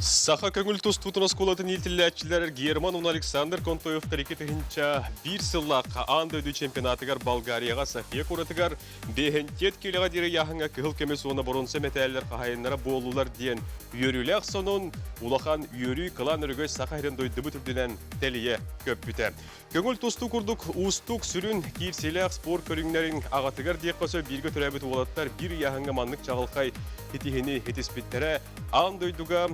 Саха көңіл тұстутын осколатын елтілләтчілер Герман он Александр Контоевтар екетігінші бір сыллаққа андойды чемпионатығар Болгарияға София Куратығар бейхентет келіға дері яғыңа кығыл кемес оны бұрынсы мәтәлілер қағайынлары болулар дейін үйеріләқ сонын улахан үйері қылан үргөй Саха херендойды бұтірдінен тәлие көп бүті. Көңіл тұсту күрдік ұстық сүрін кейірселәқ спор көріңлерін ағатығар дейк қосы біргі түрәбіт олаттар бір яғыңа манлық чағылқай хетихini хетиспиттері андойдуға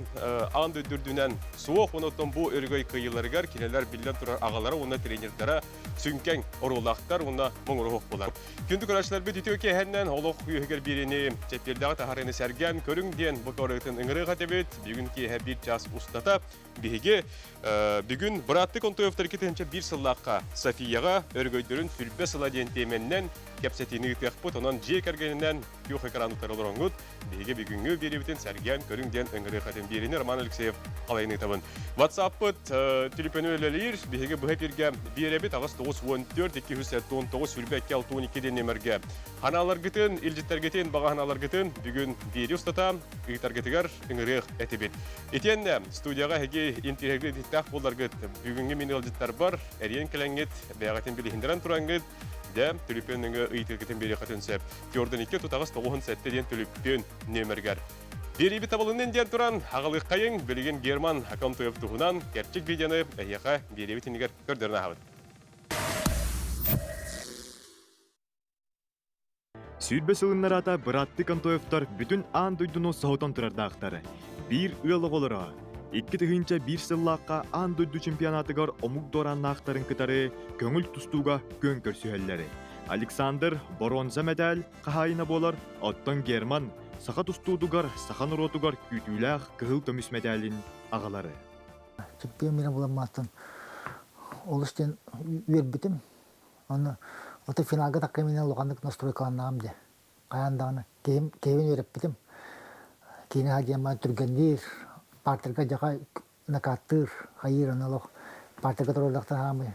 андойдүрдүнен суық оноттон бұ өргөй кыйыларыгар кинелер билден тұрар ағалары оны тренердері сүнкен орулақтар оны мұңырық болар. Күнді көрашылар бет үтеу кехеннен олық үйігер біріні чептердағы тахарыны сәрген көріңден бұл көрігітін үңірі қатебет бүгін кеге бір час ұстата бігеге бүгін бұратты Контоевтар кетенше бір сыллаққа Софияға өргөйдерін сүлбе сыла ден теменнен кепсетini ытықпыт, онан жер кәргенінен күйіқ экрандықтарылыр оңғыт. Беге бүгінгі беребітін сәрген көріңден өңірі қатын беріне Роман Алексеев қалайны табын. WhatsApp-пыт телефоны өлелер, беге бұға берге беребіт ағыз 914-219 сүлбе 212-ден немерге. Ханалар гітін, илжіттер гітін, баға ханалар гітін, бүгін бері ұстата, ұйықтар гітігер өңірі әтебет. Етен студияға әге интерегли диттақ болар гіт. Бүгінгі мен илжіттер бар, әрен кіләңгет, бәғатын білігіндерін тұраңгет. Түліппеніңі ұйтылгетін бері қатынсеп. Көрдің еке тұтағыз 9 сәттеден түліппен нөміргер. Бері табылының ден тұран ағылық қайын білген Герман Контоев тұғынан кәрчік бейдені әйеға бері бітінігер көрдерін ағылды. Сүйдбе сылынларата бұратты Контоевтар бүтін аң дүйдіну сауытан тұрарды ақтары. Bir ұялық олыра. Ikki tığınca bir sılлаққа аң дүйді чемпионатығар омук доранна ақтарын кытары көңіл тұстуға көн көрсүйелері. Александр Боронза медаль қағайына болар, оттан Герман сақа тұстудығар, сақан ұротығар күтіләқ кығыл көміс медалін ағалары. Чемпион мені боламастын. Ол іштен өрбітім. Оны оты финалға таққа менен лұғандық настройкаланнағым де. Қаяндағыны кевен өріп бітім. Кейіне хадияма түргендер, партырға жақа накаттыр, қайыр аналог. Партырға тұролдақтан хамы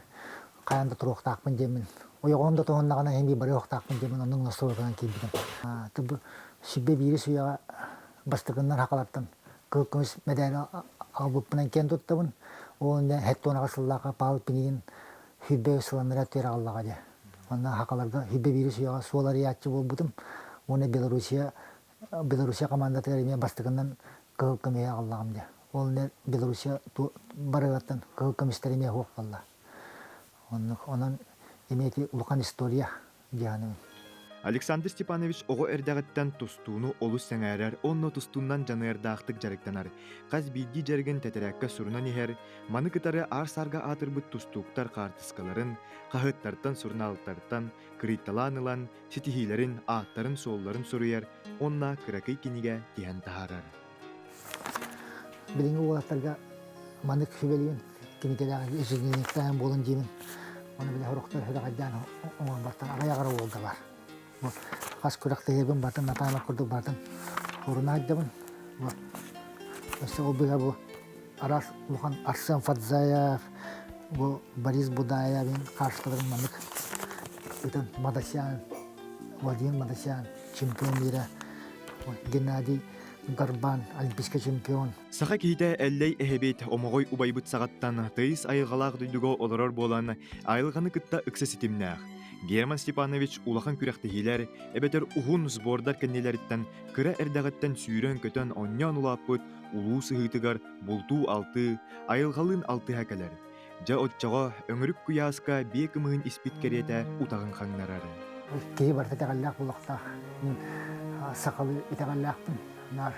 қаянда тұруқтақпын демін. Ойығымда тоғыннағына әмбей бары оқтақпын демін, оның настройкалан кейбідім. Түбі сүббе бейрі сұяға бастығыннан хақалаттан көккөміс медалі албыппынан кен тұттабын. Оны әттонаға сыллаға пағылып бенеген хүббе сыланыр әттері аллаға де. Оны хақаларда хүббе бейрі сұяға суалар ятчы бол бұдым. Оны Белорусия командаты әреме бастығыннан көккөмее аллағым де. Оны Белорусия барығаттан көккөмістер еме хоқ алла. Онын еметі ұлған история дияным. Александр Степанович оғы әрдәғіттен тұстуыны олы сәңәрер, онны тұстуыннан жаны әрдәқтік жарықтанар. Қаз бейді жәрген тәтірәкке сұрынан ехер, маны кытары арсарға атырбыт тұстуқтар қартысқаларын, қағыттартан сұрналықтартан, кырытталанылан, сетихилерін, аттарын солларын сұрыяр, онна кыракай кенеге тиген тахарар. Біліңгі олаттарға маны күшібелейін, кенекелігі үзігінектайын болын деймін. Оны біле ұрықтар хүдіғаддан оңын бартан ағаяғыры олды бар. Қас күріқті ебін бартын, натанлық күрдік бартын ұрына айдабын. Өсі ол біға бұл Арас Лухан Арсен Фадзаев, бұл Борис Будаевин қаршылығын маңық. Өтін Мадасян, Владимир Мадасян, чемпион мира, Геннадий Гарбан, олимпийский чемпион. Сақа кейті әллей әхебет омағой убайбыт сағаттан тыйыз айылғалақ дүйдігі оларар болан айылғаны кытта үксі сетімнәқ. Герман Степанович улахан күрәқтігілер, әбетер ұғын сбордар кәннелеріттен кірі әрдәғіттен сүйрен көтен оннян улаппыт, улу сығытығар, бұлту алты, айылғалын алты әкәлер. Жа отчаға өңірік күясқа бекімігін іспет кереті ұтағын қаңнарары. Кейі бар тәтәғаллақ бұлақта, сақалы итәғаллақпын. Нар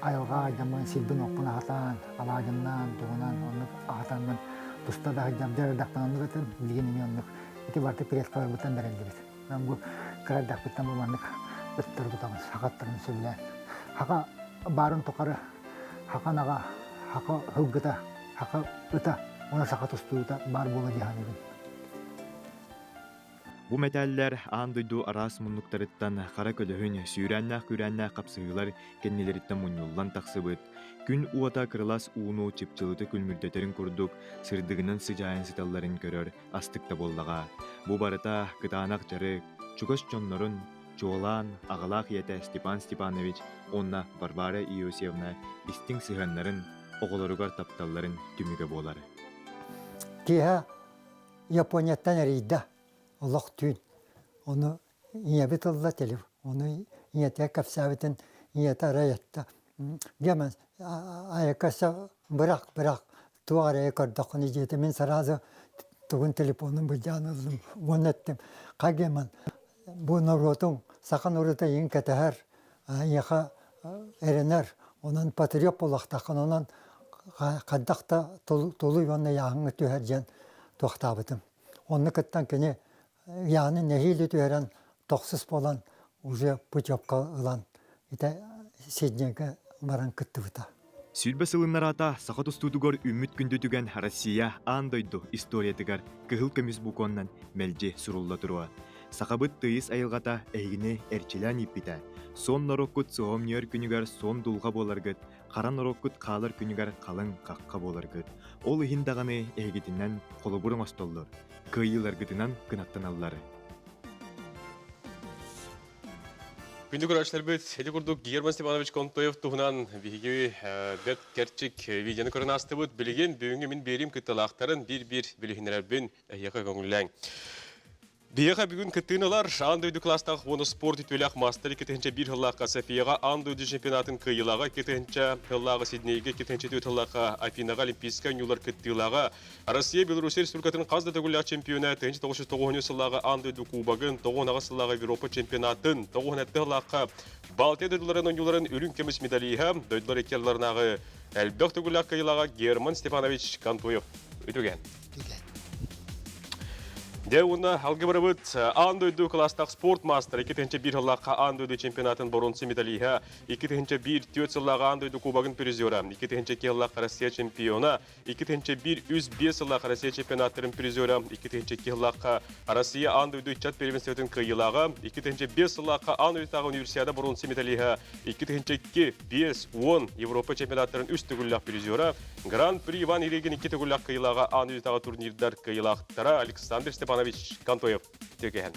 айылға айдамын, селбін оқпын ағатан, аладымнан, туғынан, онық ағатаннан, тұста да айдамдар дақпын онық өтін, білгеніне онық. Еті барды перет қалар бұттан бәрелді бет. Мен бұл қырар дақпыттан бұл маңық өттір бұтамыз, хақаттырын сөйлән. Хақа барын тұқары, хақан аға, хақа хылғыта, хақа ұта, оны сақа тұстуыта бар бола диян ебін. Бу металлер андойду арас муннуктарыттан қара көлөһүн сүйрәннәк-күрәннәк қапсыылар кеннелериттен муньуллан тақсыбыт. Күн уата кырылас ууну чипчылыты күлмүрдөтерин курдук, сырдыгынан сыжайын сыталларын көрөр астыкта боллага. Бу барыта кытаанак жары чугас чоннорун Чуолан, агалах ете Степан Степанович, онна Барбара Иосифовна истиң сыһаннарын, оголоругар тапталларын түмүгө болары. Киһа Японияттан рейда олох түйін. Оны иебит олла телев. Оны иете капсабитин иете раятта. Гемен аякаса бырак туарая көрдөхөн ижети мен сразу тугун телефонун быжанылым вонеттим. Кагеман бу норотун сахан ората ин катахар яха эренер онан патриот болактакын онан каддакта толу йонна яңы төһәрҗән тохтабытым. Онны кыттан кене яны нәһиле төһәрән тохсыз болан уже путевка ылан. Ите седнеге баран кыттыбыта. Сүрбе сылыннарата саха тустутугор үмүт күндү түген Россия андойду историятыгар кыһыл көмүс буконнан мелже сурулла туруа. Сахабыт тыйыс айылгата эйгине эрчилен иппите. Сон нороккут соом ньөр күнүгөр сон дулга боларгыт, кара нороккут каалар күнүгөр калың какка боларгыт. Ол иһиндаганы эйгитинен колубурун остоллор. Кыйыларгытынан кынаттаналлары. Күнді көрәшілер бет, әлі күрдік Герман Степанович Контоев тұғынан бейгі бәт кәрчік видеоны көрін асты бұд білген бүйінгі мен берім күттілақтарын бір-бір білігінерер бен әйеқі көңілләң. Бейеға бүгін күттігінілар андойды кластағы оны спорт үтвеліғ мастер 2-1 ғыллаққа Софияға андойды чемпионатын кыйылаға 2-1 ғыллағы Сиднейге 2-2 ғыллаққа Афинаға Олимпийска нюлар күттігілаға Россия Беларусь Республикатын қазды төгіліғ чемпионы 1990 сыллағы андойды кубагын 9 сыллағы Европа чемпионатын 9 ғыллаққа Балтия дөйділерін ойнуларын үлін кеміс медалиға дөйділер екерлерінағы әлбәқ төгіліғ кыйылаға Герман Степанович Контоев өтіген. Де уна алгебра бит андойду класстаг спорт мастер 2-1 жыллакка андойду чемпионатын боронсы медалига 2-1 4 жыллага андойду кубагын призера 2-2 жыллакка Россия чемпиона 2-1 үз 5 жыллакка Россия чемпионаттарын призера 2-2 жыллакка Россия андойду чат первенствотун кыйылага 2-5 жыллакка андойдагы универсиада боронсы медалига 2-5 10 Европа чемпионаттарын үз түгүллак призера Гран-при Иван Илегин 2 түгүллак кыйылага андойдагы турнирдар кыйылактара Александр Степанович Контоев төгеһен.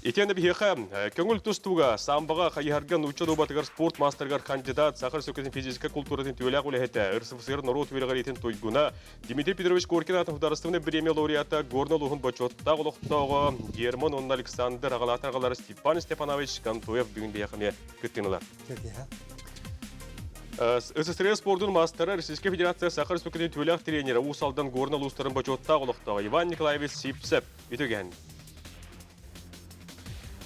Итенде бихеха көңүл тустуга самбага кайярган учу батыгар спорт мастергар кандидат сахар сөкөтүн физика культуратын төлөк улехете РСФСР народ төлөгөритен тойгуна Дмитрий Петрович Коркин атын хударыстыгын премия лауреаты Горнолухун бочотта голоктого Герман он Александр агалатагалар Степан Степанович Контоев бүгүн бихеме күттүнүлөр. СССР спортын мастері Российская Федерация Сахар Республикатын төлөк тренері Усалдан Горнол устарын бачотта голоктого Иван Николаевич Сипсеп өтөген.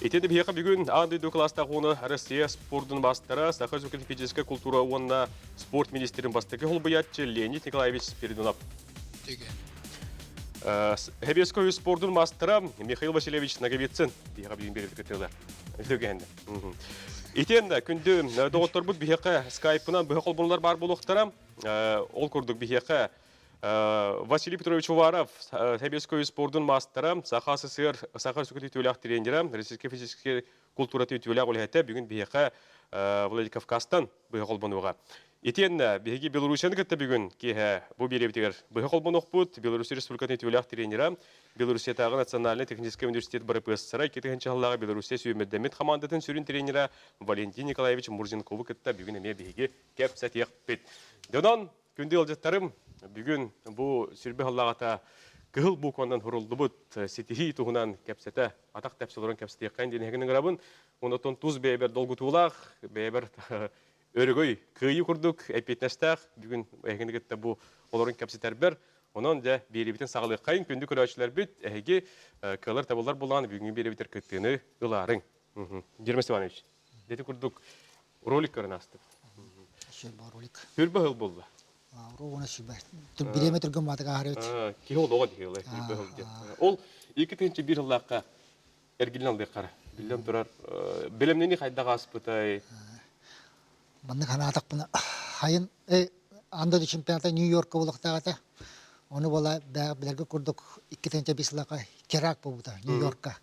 Итенде бияқа бүгін андойду класстағы оны Россия спортын мастері Сахар Республикатын физическая культура онына спорт министрин бастығы холбаятчы Леонид Николаевич Спиридонов. Хебесковый спортын мастері Михаил Васильевич Наговицын бияқа бүгін берілді көтелер. Өтөген. Итенде күнді доғыттар бұд бияқа скайпынан бұға қолбонлар бар болуқтарам. Ол көрдік бияқа Василий Петрович Уваров, Хебесковый спортын мастері, Сахар Республикатын төлөк тренері, Российская физическая культура төлөк олеті бүгін бияқа Владикавказтан бұға қолбонуға. Итен беги Белорусияны кітті бүгін кейі бұл беребетегер бұға қолбонуқ бұд, Беларусь Республикатын төлөк тренері, Белорусиятағы Национальный технический университет БРПССР 2-жыллағы Белорусия сүймеддемет командатын сүрін тренері Валентин Николаевич Мурзенковы кітті бүгін әме беги кәп сәтек бет. Донан күнде олжаттарым бүгін бұл сүрбе халлағата кығыл бұл кондан хұрылды бұд сетихи тұғынан кәпсеті атақ тәпсілерін кәпсетек қайын денегінің ғырабын. Онытын тұз бәйбір долғы туылақ, бәйбір өрігөй күйі күрдік, әпетнәстәқ. Бүгін әйгені кетті бұл оларын кәпсетер бір. Онан да беребетін сағылық қайын күнді көрәшілер бүт, әйге кылар табылар болған бүгін беребетер көттіні ұларың. Герман Степанович, деті күрдік ролик көрін асты. Хүрбі ғыл болды? Руғына сүбәр. Біреме түрген матыға арет. Ке ол оға дейгілі, хүрбі ғыл деп. Ол 2-1 жыллаққа әргілін алды қара. Білден тұрар. Білімнені қайдағы аспытай? Бандық хана атақ бұны. Хайын, андады чемпионата Нью-Йоркқа болықтағата. Оны бола бәлгі күрдік 2-1 жыллаққа керак болуыда Нью-Йоркқа.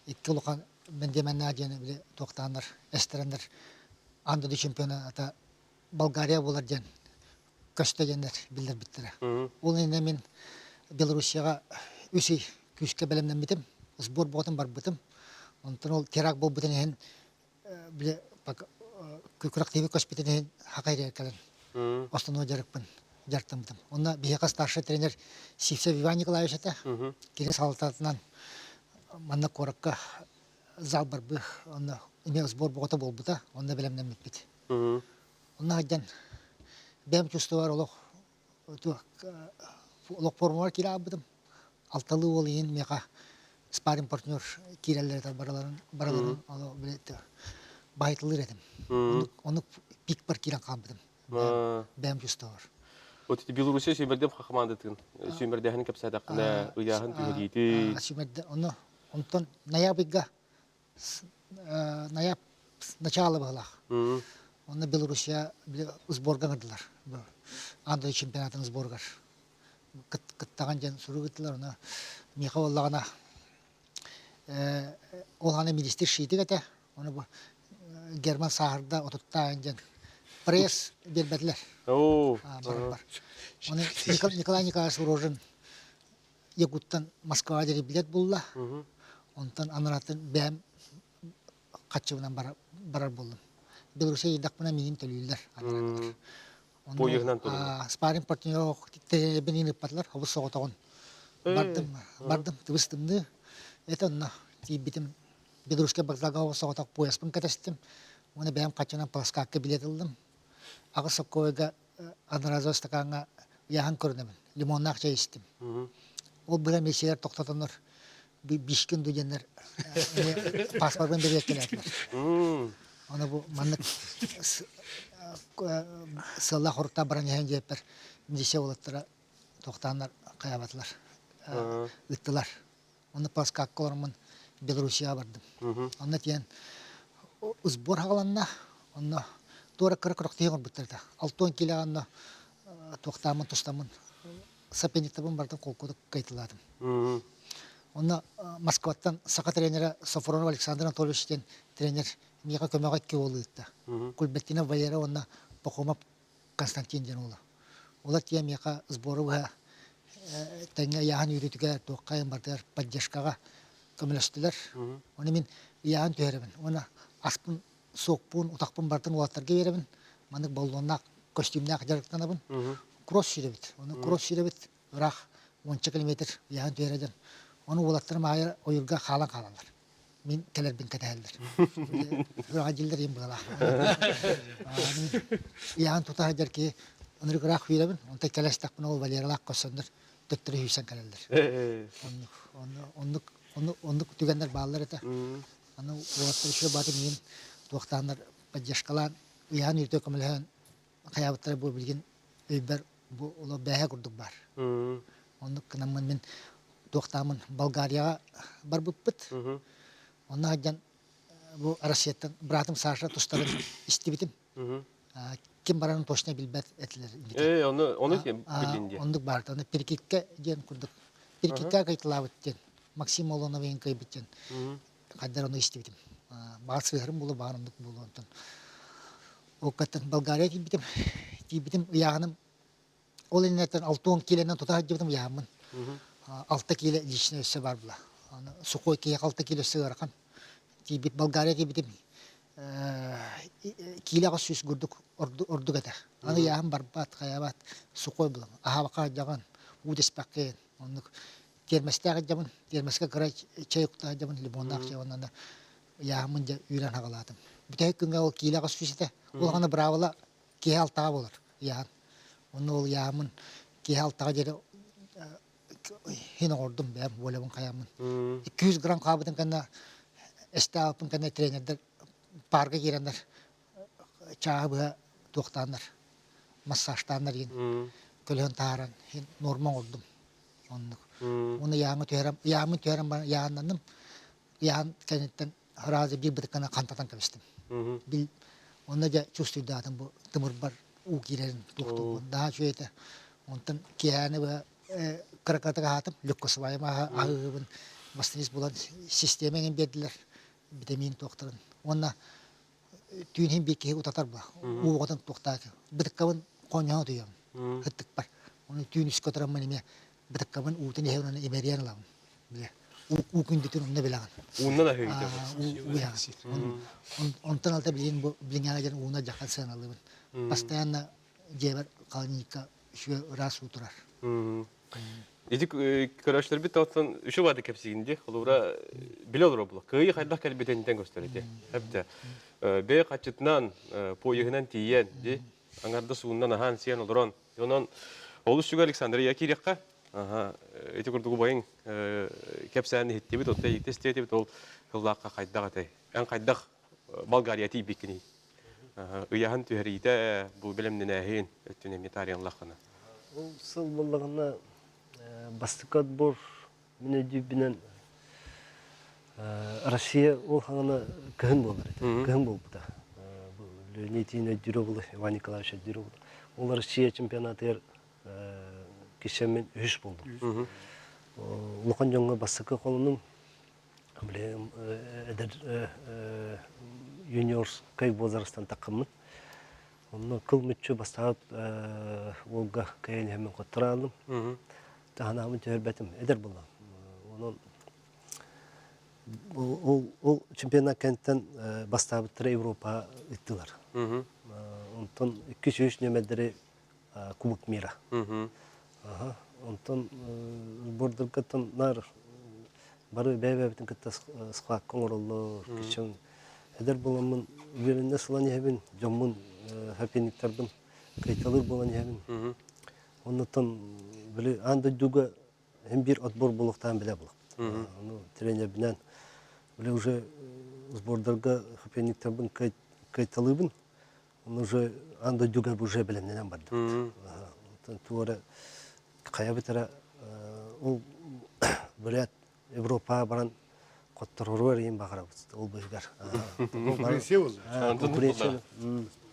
2 ұлықан мендеменна жені біле тоқтаныр, әстерендер. Андады чемпионата Болгария болар жен. Көстегендер білдір біттірі. Ол енді мен Белоруссияға өсей күшке бәлемден бітім, сбор болатын бар бітім. Онтон ол терак бол бутен биле пак күкрак теби коспитен хакайры калан. Останова жарыкпын, жартымдым. Онна бияка старший тренер Сивцев Иван Николаевич это. Кире салтатынан манна коракка зал барбы, онна имел сбор богота болбута, онна белемнен метбит. Онна хаджан бәм чувствовар олох формуар кире абыдым. Алталы ол ең мега спарринг партнер кирелер бараларын ало билетті. Байтылыр едім. Оны пик бар кирен қамбыдым. Бәм чувствовар. Вот эти Белоруссия сүймерден қақымандытын. Сүймерден кәпсәдақында ұяғын түйгедейді. Сүймерден, онтон ноябрьга, ноябрь начало бағылақ. Оны Белоруссия сборға ғырдылар. Андой чемпионатын сборғар. Кыттаған жан сұру ғыттылар. Оны меқа олағына олғаны министр шейді кәті. Оны бұл Герман сағырда отыттаған жан пресс бербәділер. Бар. Оны Николай Николаевич Урожин Якуттан Москва дері билет болла. Онтан аныратын бәм қатшығынан барар болдым. Белорусия едақпына менен төлейлер. Бойығынан төлейлер. Спарринг партнер бен еніп батылар, хабыз соғытағын. Бардым, тыбыстымды. Это онна, бітім Белорусия бағзалға соғытақ пояспын кәтәстім. Оны бәм қатшығынан пласкаққа билет алдым. Ағы соққойға аныразы стаканға яғын көрінемін. Лимоннақ чай істім. Ол бұра меселер тоқтатыныр. Бишкін дүденлер паспорбен берек келетілер. Оны бұл маннық сылла құрықта баран ехен жеппер. Мдесе олаттыра тоқтанар қаябатылар. Үттілар. Оны пласкаққа орымын Белоруссия бардым. Оны тиен ұзбор хағаланна, оны туара кырық тегін бұттырды. 6 келеғанна тоқтамын, тұстамын. Сапениктабын бардым, қолқодық қайтыладым. Оны Москваттан сақа тренері Софронов Александр Анатольевичтен тренер меға көмеға ке олы үтті. Кульбеттина Валера оны Пахомов Константин ден олы. Олар тия меға сборы бұға тәңе яғын үйретіге тоққайын бардығар поддержкаға көмелестілер. Оны мен яғын түйерімін. Оны аспын, соқпын, ұтақпын бардын олаттарға беремін. Маңық балуаннақ, костюмнақ жарықтанабын. Кросс жүребіт. Оны кросс жүребіт. Бірақ 10 километр яғын түйереден. Оны олаттырым айыр ойырға қалан-қаланлар. Мен кәлербен кәтәлдір. Бұраға желдер ем бұғала. Яғын тұта әдер ке, онырық ұрақ үйребін. Онта кәләстақпын ол валералақ қосындыр. Төттірі үйсен кәлелдір. Ондық түгендер бағалар еті. Оны олаттыр үші батыр мен тоқтандар поддержкалан. Яғын үйрті көмілген қаябыттары бұл білген өйбір олы бәйе күрдік бар. Ондық кінамын мен тоқтамын Болгарияға бар бұппыт. Оны ғаджан бұл Россияттан братым Саша тұстарын істебетім. Кем баранын точно білбәт әтілер. Оны кем білінде? Ондық барды. Оны перекетке ден күрдік. Перекетке қайтылабыт ден. Максим Олонов ең көйбіт ден. Қаддар оны істебетім. Бағат сығырым болу, бағанымдық болу. Оқаттан Болгария кейбітім яғыным. Ол енеттен 6-10 келенен тұта ғаджабытым яғымын. 6 келе личный өсі бар бұла. Сухой кейек 6 келе өсі ғарқан. Кейбіт Болгария кейбітім кейлеға сөз көрдік ордық әді. Аны яғым барбат, қаябат, сухой бұлам. Ахабақа жаған, ұдеспақ кейін. Терместе ғаджабын, термеске қырай чай ұқта ғаджабын, лимонақ чай онанда яғымын жа үйрен ағаладым. Бүтәйік күнге ол кейлеға сөз еті. Ол ғаны бравыла кей алтаға болыр. Оны ол яғымын кей алтаға жері хин ордum бәм болабын қаямын. 200 грамм қабыдың кәнна әстәпін кәнна тренердер парға керендер чағы бұға тоқтандар, массажтандар ен, көлген тағаран, норман ордum. Оны яғымын түйерім бар, яғынландым, яғын кәнеттен разы бір бұдыққана қантатан кәбістім. Оны да чувствуйды адым бұл тымыр бар у керерін тоқту. Daha жүйеті, онтан кияны бұға Кыракатыға атым, лүккосыбайым ағығыбын бастыныз болан системенен берділер, бітемейін тоқтырын. Онна түйінен бекеге ұтатар бұла, уғыдан тоқтағы. Бітіккабын қоняға түйемін, хыттық бар. Оны түйін үскі отырамын еме, бітіккабын уғытын ехеуінен емериян аламын. укүндүтүн онна белаган. Уннан ахыйды. Онтан алта билиңяга жер уна жахан саналыбын. Постоянно жебер калника үчө раз утурар. Эти көрәшләр бит тауттан үче бады кепсигинде, олура биле олура була. Кыйы хайдах кәлбетенден gösterди. Хәптә. Бе качытнан, поегынан тиен, ди. Аңарда сууннан ахан сиен олуран. Йонан олус шуга Александрия кирекка. Ага, эти курдугу байын кепсән хитти бит, отта итестети бит ол кыллакка кайдак атай. Ан кайдак Болгария ти бикини. Ага, уяхан түһәридә бу белемнән әһин өттүне метариан лахына. Ол сыл болғана бастық отбор мен өдібінен Россия ол хаңына кіхін болар еді, кіхін болып да. Леонидин өддірі болы, Иван Николаевич өддірі болы. Ол Россия чемпионаты кешемен үш болды. Лұқан жоңға бастықы қолының юниорскай возрастан тақымын. Onu kıl mütçü bastağıp olga kayan hemen kottara aldım. Tahanamın tüherbetim eder bulan. Onun o çempiyonat kentten bastağıptır Avrupa ittiler. Ondan 2-3 nömerleri Kubok Mira. Ondan burada katan nar barı beybetin katta sıkak kongrollar kişen eder bulanın üzerinde sılan yebin camın hepinliklerden kayıtılır bulan yebin. Ondan böyle anda duga hem bir atbor buluktan bile buluk. Onu trener binen böyle уже sbordarga hepinliklerden kayıtılır onu уже anda duga уже bilemden vardı. Ondan tuğra kaya bitara o böyle Avrupa baran Kottororu arayın bakarım. Ol bölger. Konferansiye oldu. Konferansiye.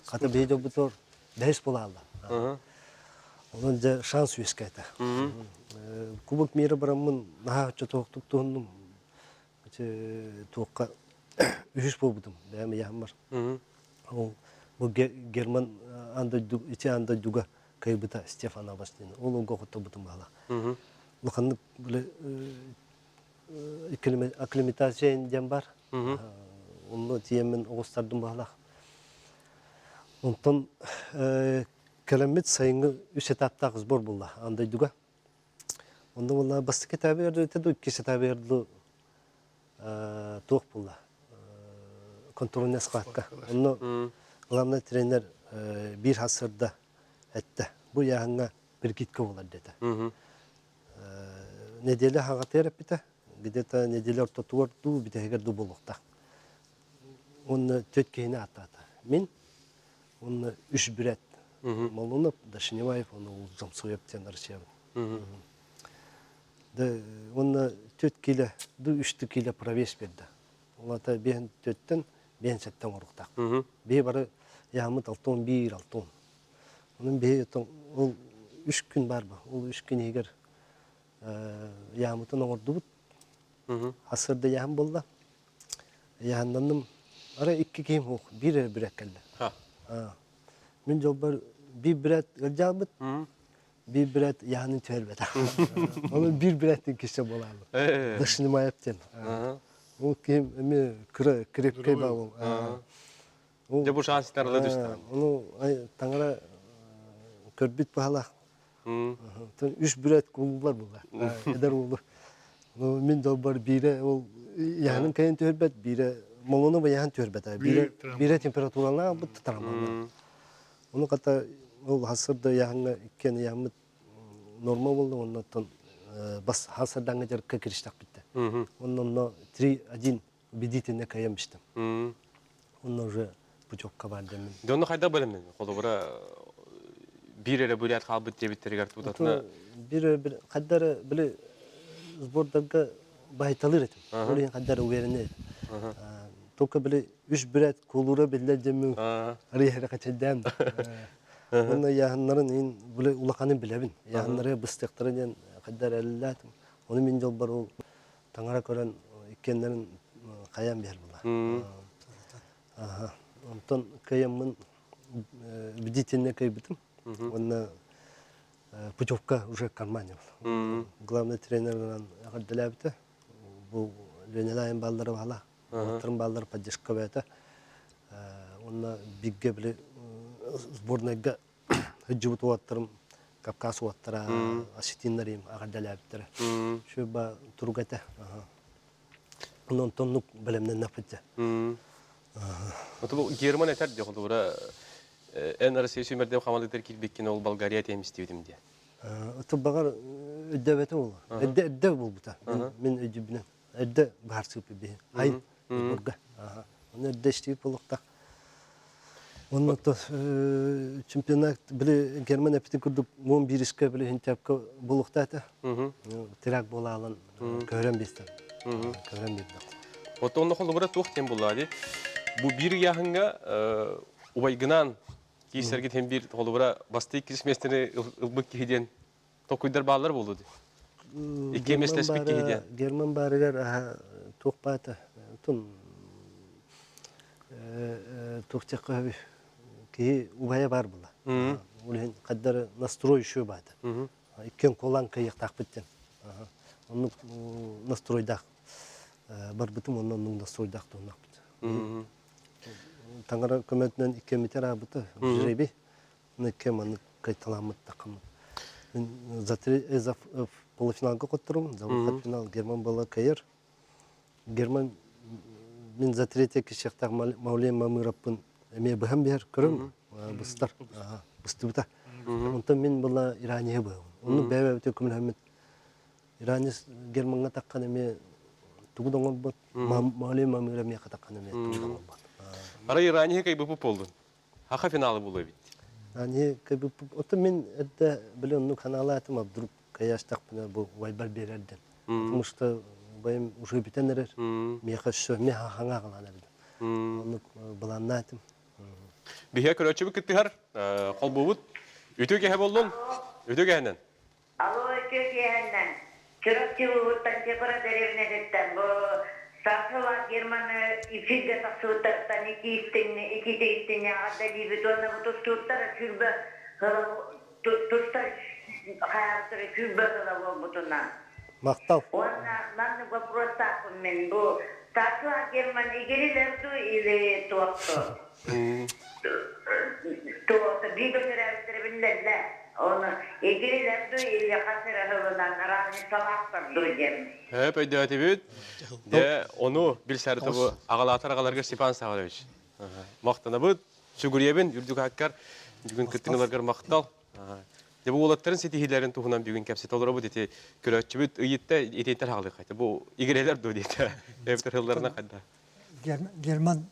Katı bir de bu tor ders bulalım. Onun da şans yüzkaydı. Kubok mira baramın daha çok tuğundum. Tuğka üç buldum. Benim yağmur. Bu German içi anda duga kaybıta Stefan Abastin. Onu gokutu buldum hala. Lukanlık böyle aklimatasiya dem var. Onu diyemin oğustardım bağla. Ondan kelamet sayını 3 etapta zbor bulla. Andayduga. Ondan valla bastı kitabı verdi. Tedu 2 kitabı verdi. Tuğ bulla. Kontrolüne sıkakka. Onu главный trener bir hasırda etti. Bu yağına bir gitka olar dedi. Недели хагатер бите. Где-то неделя ортотуар ду бите эгер ду болукта. Он төткейне атата. Мен он 3 бирет. Молунуп Дашневаев он узам соептен арчебин. Да он 4 кило, ду 3 кило провес берди. Олата бен төттен бен сеттен орукта. Бе бары ямыт алтон 1 алтон. Onun бе ол 3 gün бар ба. Ол 3 gün эгер yağmurdan ordu but. Asırda yağm bolda. Yağandanım ara 2 kiyim hoq. Bir ekelle. Min jobbar bir biret gırcabıt. Bir biret yağının tüelbet. Onun bir biretin kişi bolalım. Dışını mayapten. O kiyim emi krepke bağım. De bu şanslarla düştü. Onu tangara körbit pahala. 3 biret kullar bunlar. Eder olur. Min dobbar bire ol yanın kayın törbet bire molunu bayan törbet. Bire temperaturalna bu tutaramam. Onu kata ol hasırda yanı iken yamıt normal oldu ondan bas hasırdan geçer kiriştak bitti. Ondan 3-1 biditine kayamıştım. Ondan уже путевка vardı min. Donu kayda bölümün. Kolu bura bir ele bölüyat kalbit debitleri garip tutatına. Bir kadar bile zbordaga baytalır etim. Oraya kadar uverine. Toka bile 3 biret kolura bile demi. Araya hareket edem. Onda yahanların in bile ulakanı bilebin. Yahanlara bıstıkların kadar elletim. Onu min jol bar ol tangara koran ikenlerin kayam ber bula. Ondan kayamın biditine kaybitim. Onda путевка уже кармане. Главный тренердан агдалабыты. bu Lönelайын балдары бала. Олаттырын балдары поддержка бәті. Онна бигге біле сборнайга hıccıbıt ovattırım, Kafkas ovattara, asitинларым, ағардалябыттары. Şu ba turgata. Ondan tonluk bilimden napıtça. Ото бу Герман этер де холдура en arası sümerде хамалы теркил беккен ол Болгария темис дедим де. Ото багар ödevete ol. Ödev bul buta. Men ödebinen. Öde bahar süpü be. Ay burga. Onu ödeşti polukta. Onun to çempionat bile German epiti kurdu mum bir iske bile hintapka bulukta ta. Tirak bola alan gören bestem. Gören bestem. Ото онны холдура тохтем булады. Bu bir yahınga ubaygınan kişilerge hem bir holubura bastı krismestini ılbık kihiden tokuydar bağlar buludu. İki meslespik kihiden. German bariler tohpata tun tohçakı abi ki ubaya var bula. Ulen kadar nastroy şu bada. İkken kolan kayık takbitten. Onun nastroydak. Barbitim onun nastroydak tonak. Tangara kömetinden 2 metre abıtı jürebi. Nekke manı kaytalamıt takım. Ben zaten ezaf polifinalı kotturum. Zaman final German bala kayır. German ben zaten tek şektak Mevliye Mamırap'ın emeği baham bir kırım. Bıstar. Bıstı bıta. Ondan ben bala İraniye baham. Onu bebe bite kumul hamet. İraniye German'a takkan emeği tuğdağın bat. Mevliye Mamırap'ın takkan emeği tuğdağın bat. Ara İraniye kaybı pup oldun. Haka finalı buluyor bitti. Yani kaybı oto men edde biliyorum nu kanalatım abdurup kayaştak bana bu vaybar bererden. Musta bayım uşu bitenerer. Meha şöhme hanga kalanırdı. Onu bulanatım. Bihe köröçü bir kıttihar. Kol buvut. Ütü gehe bollun. Ütü gehenden. Alo, Türkiye'den. Çırıkçı Uğur'dan Çepara Derevine dettem. Bu Sarkılar Germanı ifilde taksıvıttarıktan iki de istini adali ve donla bu tustutları kürbe tustlar hayatları kürbe kıla butuna. Maktav. Ona ben bu prostakım ben bu Sarkılar Germanı ilgililerdi ile tuaktı. Tuaktı bir götürebilir bilirler. Onu ilgililerdi ile kasıra hıvıdan aranı salaktır duyacağım. Hep ödeyati büyüt. De onu bilseri tabu ağalatar ağalarga Stepan Sağoloviç. Maqtana büyüt. Şuguriyebin yurduk hakkar. Bugün kıttınılargar maqtal. De bu olatların setihilerin tuğunan bugün kapsit olur bu dedi. Körötçü büyüt ıyıtta eteynter ağalı kaydı. Bu igireler dö dedi. Heptir hıllarına kadar. German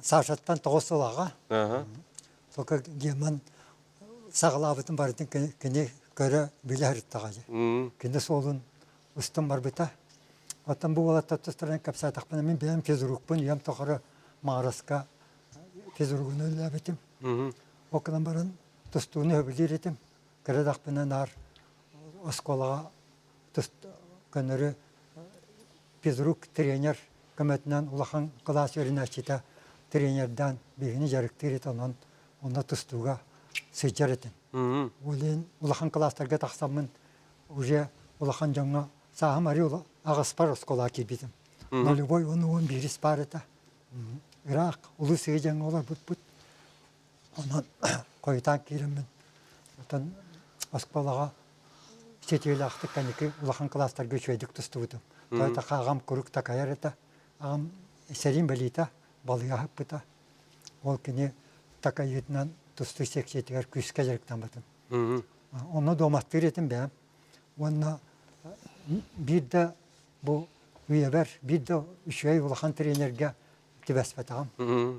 sağşattan toğus olağa. Soka German sağlabıtın barıtın kene göre bile harıttağacı. Kene solun üstün var bita. Atan bu olat tatlıstırın kapsa takpana min benim fezurukpun yam toqara mağaraska fezurukunu öyle O kadar barın tustuğunu öbülir etim. Kere takpana nar oskolağa tust könörü fezuruk trener kemetinden ulağın klas yerine açıta trenerden birini jarıktır et ona tustuğa seçer etim. Ulen ulağın klaslarga taksamın уже улахан жаңа саам ариола агаспар оскола кибидим. Нолевой он бирис парета. Ирак улусы жаңа олар бут. Онан койтан киремин. Отан осколага сетел акты канеки улахан класстар көчөйдүк тустубудум. Тойта кагам курук такаярета. Агам серин белита балыга хаппыта. Ол кене такайытнан тусту сексетигер күскө жарыктан батым. Onu domastır etim ben. Onunla bir de bu üyeler, bir de üyey olakan trenerge tibesbetağım.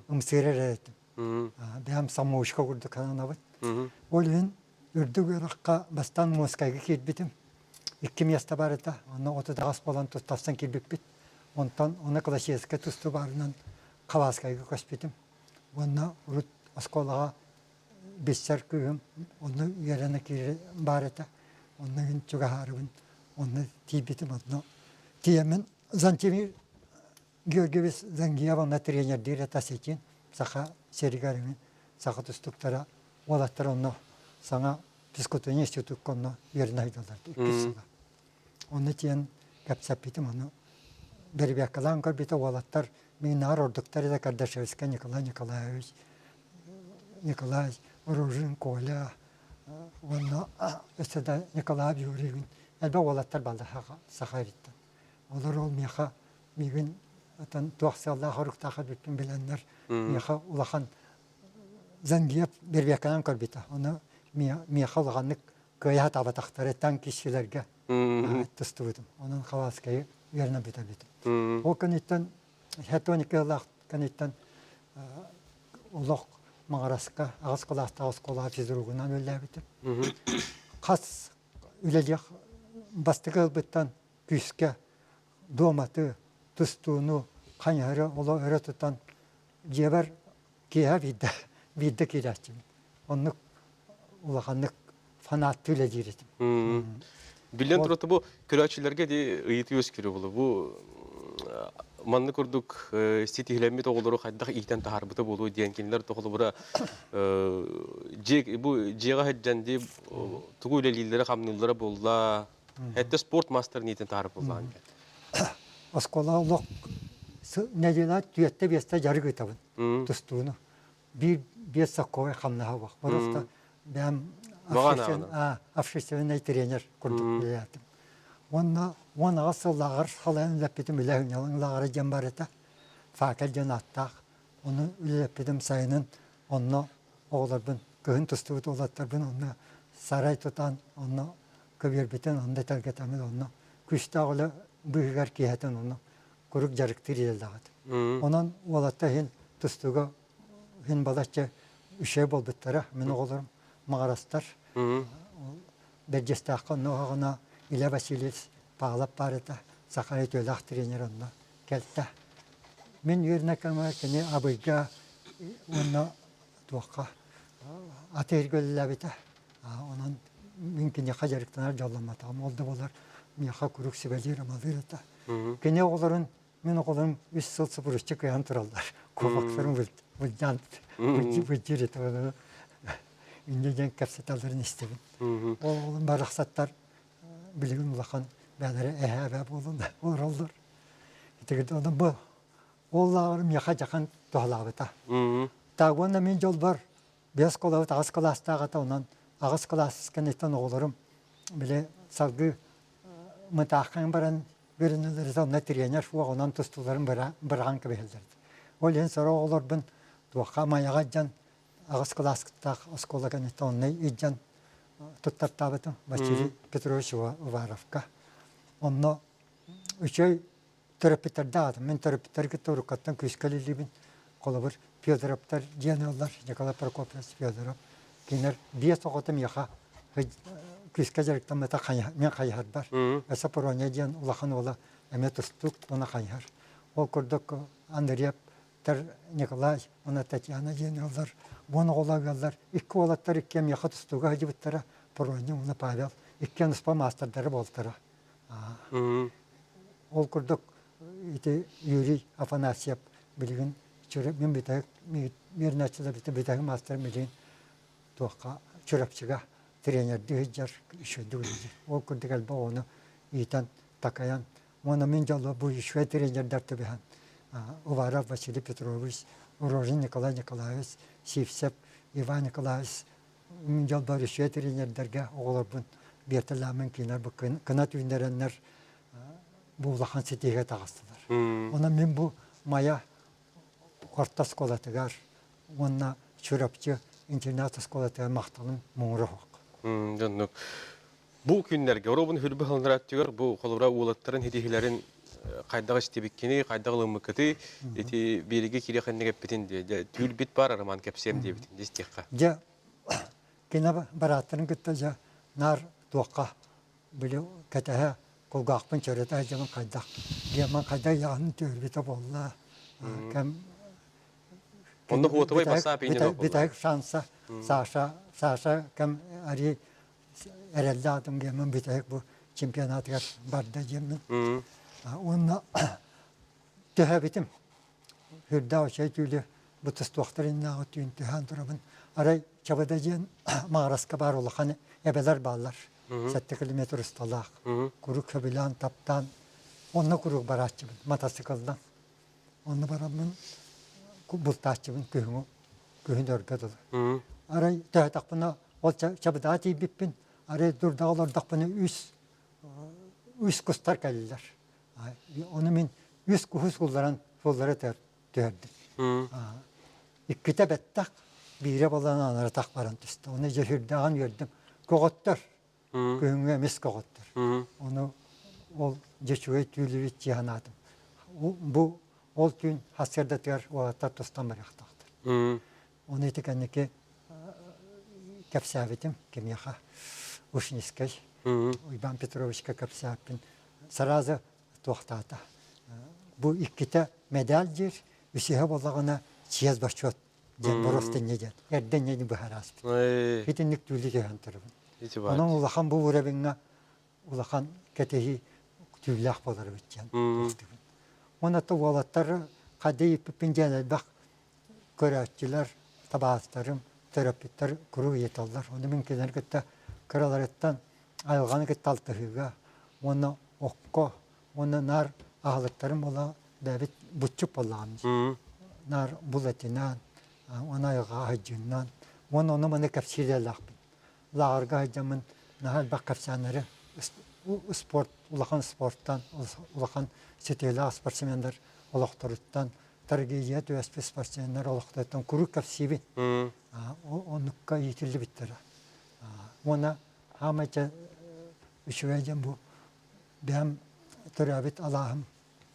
Umsirer ettim. Ben samuşka kurdu kanana bit. Olun ürdü görakka bastan Moskayga kilbitim. 2 yasta barıda. Ona otu dağız bolan tustafsan kilbik bit. Ondan ona klasyeske tustu barından Kavaskayga koşbitim. Onunla urut askolağa Bisser köyüm, onu yerine kiri bareta, onun çok harabın, onu tibitim adına. Tiyemin zantimir görgübüs zangiya bana trener dire tasekin, saka serigarımın, saka tutuklara, olatlar onu sana psikotoni institut konu yerine aydalar. Onu tiyen kapsapitim onu бербекалан көрбите олаттар минар ордуктар да Кардашевский Николай Николаевич, Николай Ружин Коля, онна өсөдө Николай Юрьевин. Әлбә олаттар балда Сахариттан. Олар ол меха мигин atan tuaqsallah horuqtaqa bütün bilenler miha ulahan zangiyap berbekanan korbita onu miha ulahanlık köye hataba taxtaretan kişilerge tustudum onun havaskayı yerine bitabitim o kanitten hetonikallах kanitten ulaq mağaraska ağız kulaqta ağız kulağı fizruğundan ölebitim qas üleliyaq bastıqıl bittan küske domatı tustuğunu kanyarı ola öğretilen ceber kiye vidde kireçim. Onluk ulakanlık fanattıyla diretim. Bilen turatu bu küraçilerge de ıyıtı özkürü bulu. Bu manlı kurduk stihlenmi toğuluru haydaq ihten taharbıta bulu diyen kinler toğulu bura bu cega hedcendi tuğu ile lillere kamnullara bulla. Hatta sport master niyeten taharb bullan. Oskola ulaq neceler tüyette beste yarı gıtabın tustuğunu. Bir sakoya kamnaha bak. Barafta ben afşişten trener kurduk biletim. Ona asıl lağır halayan lepitim ilahın yalın lağırı cembarete. Fakir canattaq. Onu lepitim sayının onu oğlarbın kığın tustuğu oğlatarbın onu saray tutan onu kıvir biten onu tergetemel onu. Küşta oğla büyüger kiyeten onu kuruk jarıktır yeldagat. Onun oğlatta hin tustuğu hin balatça üşey bol bittara. Men oğlarım mağarastar. Bercestaqqa noğuna ile Vasilis bağlap barıda Sakarya Dölaq trener onunla geldi. Men yerine kalmaya kene abıga onu tuaqqa atır gölle bite. Onun mümkün yakajarıktanar jollamatan oldu bolar. Miyaqa kuruk sibelir amazırıta. Kene oğların men oğlarım 3-0 kıyan turallar. Kovaklarım vıccan vıccırıt onu. İndiyden kapsataların istedim. Oğlum baraqsatlar bilgin ulaqan bәлері әһәбә болында олар. Итегеді одан бұл. Оларым яқа жақан тоғалабыта. Тағуанда мен жол бар. Бес қолабыт ағыз қоластағата онан ағыз қоласыз кәнеттен оларым біле салғы мұтаққан баран көрінілері сонна тренер шуа онан тұстуларын бірған көбелдерді. Ол ең сора олар бұн туаққа маяға жан ағыз қоластақ оскола кәнеттен оннай иджан tuttартабытым Василий Петрович Уваровка. Онно üçey terapiterde adım. Men terapitlerge torukattan küskalilibin kolabır Fyodorovlar generallar Nikolay Prokopyevich Fyodorov. Kiner bir soğutum yaha küskajarıktan meta men kayhar bar. Esa poronya diyen ulaqan ola emet ustuk ona kayhar. O kurduk Andreyev ter Nikolay ona Tatyana generallar bunu olagalar. İki olatlar ikkem yaha tustuğa hacıbıttara poronya ona Pavel. İkken uspa masterları boltara. Ol kurduk Yuri Afanasyev bilgin çörep men bitek bir naçıda bitek master bilgin toqa çörepçiga trener diğer işe duydu. Ol kurduk alba onu itan takayan ona men jalo bu işe trener dertte behan. Uvarov Vasily Petrovich Rojin Nikolay Nikolaevich Sivsev Ivan Nikolaevich men jalo işe trener derge oğlarbın bertelamen kinar bu kanat ünderenler bu ulaqan setiğe tağıstılar. Ona men bu maya orta skolatıgar, ona çörepçi internat skolatıgar maqtalım muğruq. Dönük. Bu günlerge orabın hürbe hıldırat diyor, bu kolubra uğulatların hedihilerin qaydağı istebikkini, qaydağı lımıkıtı, birige kiri qanne geppitin diye, tül bit bar araman kepsem diye bitin, destekka. Ja, kena baratların gıtta ja, nar tuaqqa bile kataha kolgaqpın çörete jaman qaydaq. Jaman qaydaq yağını törbete bolla. Kam Onda huotabay basa peynir oldu. Bitek şansa Saşa kam ari erelde adım jaman bitek bu çempionatlar barda jaman. Onda töhebitim. Hürda o şey tüyle bu tustuaqların nağıt imtihan durabın. Aray çabadajan mağaraska bar olaqan ebeler ballar. 7 kilometre ustalaq. Kuruk bilan taptan Onunla kuruq baratçımın, motosikledan. Onunla baramın, bultaççımın kühün örgü dolu. Aray təhtak buna, ol çabıda tibipin, aray durda olardak buna üç kustar gəlirlər. Onu min üç kuhus kulların sollara tördi. İkkite bettak, bire balan anara tak baran tüstü. Onu cehirdahan gördüm. Koğuttur. Kühünü emis koğuttur. Onu ol geçüye tüylü cihanadım. Bu ol gün haskerde tüyer o hatta tostan bıraktaktır. Onu etikenneki kapsavetim kimyaha uşniskay. İvan Petrovичка kapsavtin. Sarazı tohtata. Bu ikkite medalcir. Üsihe bolağına çiyaz başçot. Borostan neden. Yerden yeni bu haras. Fitinlik tüylü kehan tarafın. Onun ulağan bu uğrabına ulağan ketehi tüylü akbaları bitken. Ona da olatları kadeyip pincenel bak köratçılar, tabaatlarım, terapitler kuru yetallar. Onu mümkünler gitti karalarından ayılganı gitti altıhıga. Onu okko, onu nar ağlıklarım ola David butçup Allah'ım. Nar buletinden, ona ayılga hacından. Onu bana kapsirler lakbın. Lağırga hacamın nahal bak kapsanları. Sport, ulağan sporttan, ulağan siteli sportsmenler olaqtarıttan, targiyet ve sportsmenler olaqtarıttan kuru kapsibi. Onukka yitildi bittere. Ona hamaca üşüvecem bu. Benim törabit Allah'ım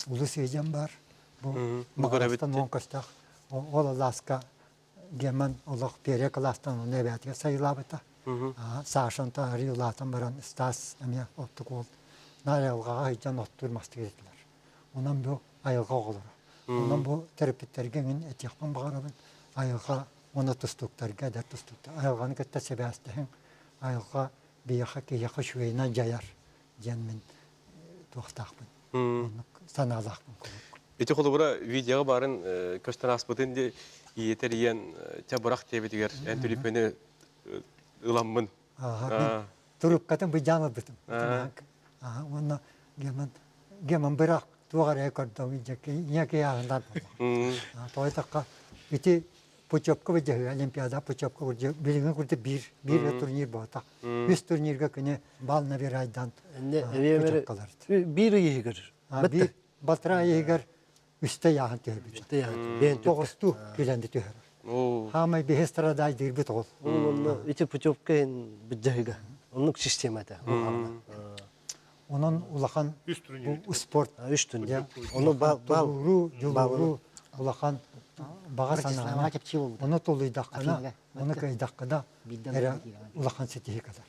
ulu seycem var. Bu karabittan on kastak. O Alaska gemen olaq pere kalastan o nebatiye sayılabıta. Sağşan tarihi ulatan baran istas emiye ottuk ol. Narayalgağa heycan otturmastı gerektiler. Ondan bu ayılga olur. Ondan bu terapitlergenin etiyakman bağırabın. Ayılga ona tustuklarga da tustuklar. Ayılganı kette sebastehen. Ayılga bir yaka ki yaka şüveyna cayar. Cenmin tuğtakbın. Onu sanalakbın. Eti kolu bura videoga barın köşten asbıtın de yeter yiyen çaburak tebetiger. En tülüpeni ılanmın. Turup katın bu canlı bitim. Onu gemen bırak. Tuğar ekorda uyacak. Yine yağından. Toytakka iti puçapka vajahı olimpiyada puçapka vajahı. Bilgin kurdu bir turnir boğatak. 100 turnirga kine balna bir aydan puçapkalardı. Bir yığır. Bir batıra yığır üstte yağın tühür. Toğustu gülendi tühür. Hamay bir hestradaj değil bit ol. Onun içi puçopkayın bıcahıga. Onun sistemata. Onun ulağan bu sport. Üstün. Onu Yuluru ulağan bağa sanana. Onu toluydakana, onu kaydakkada ulağan setihi kadar.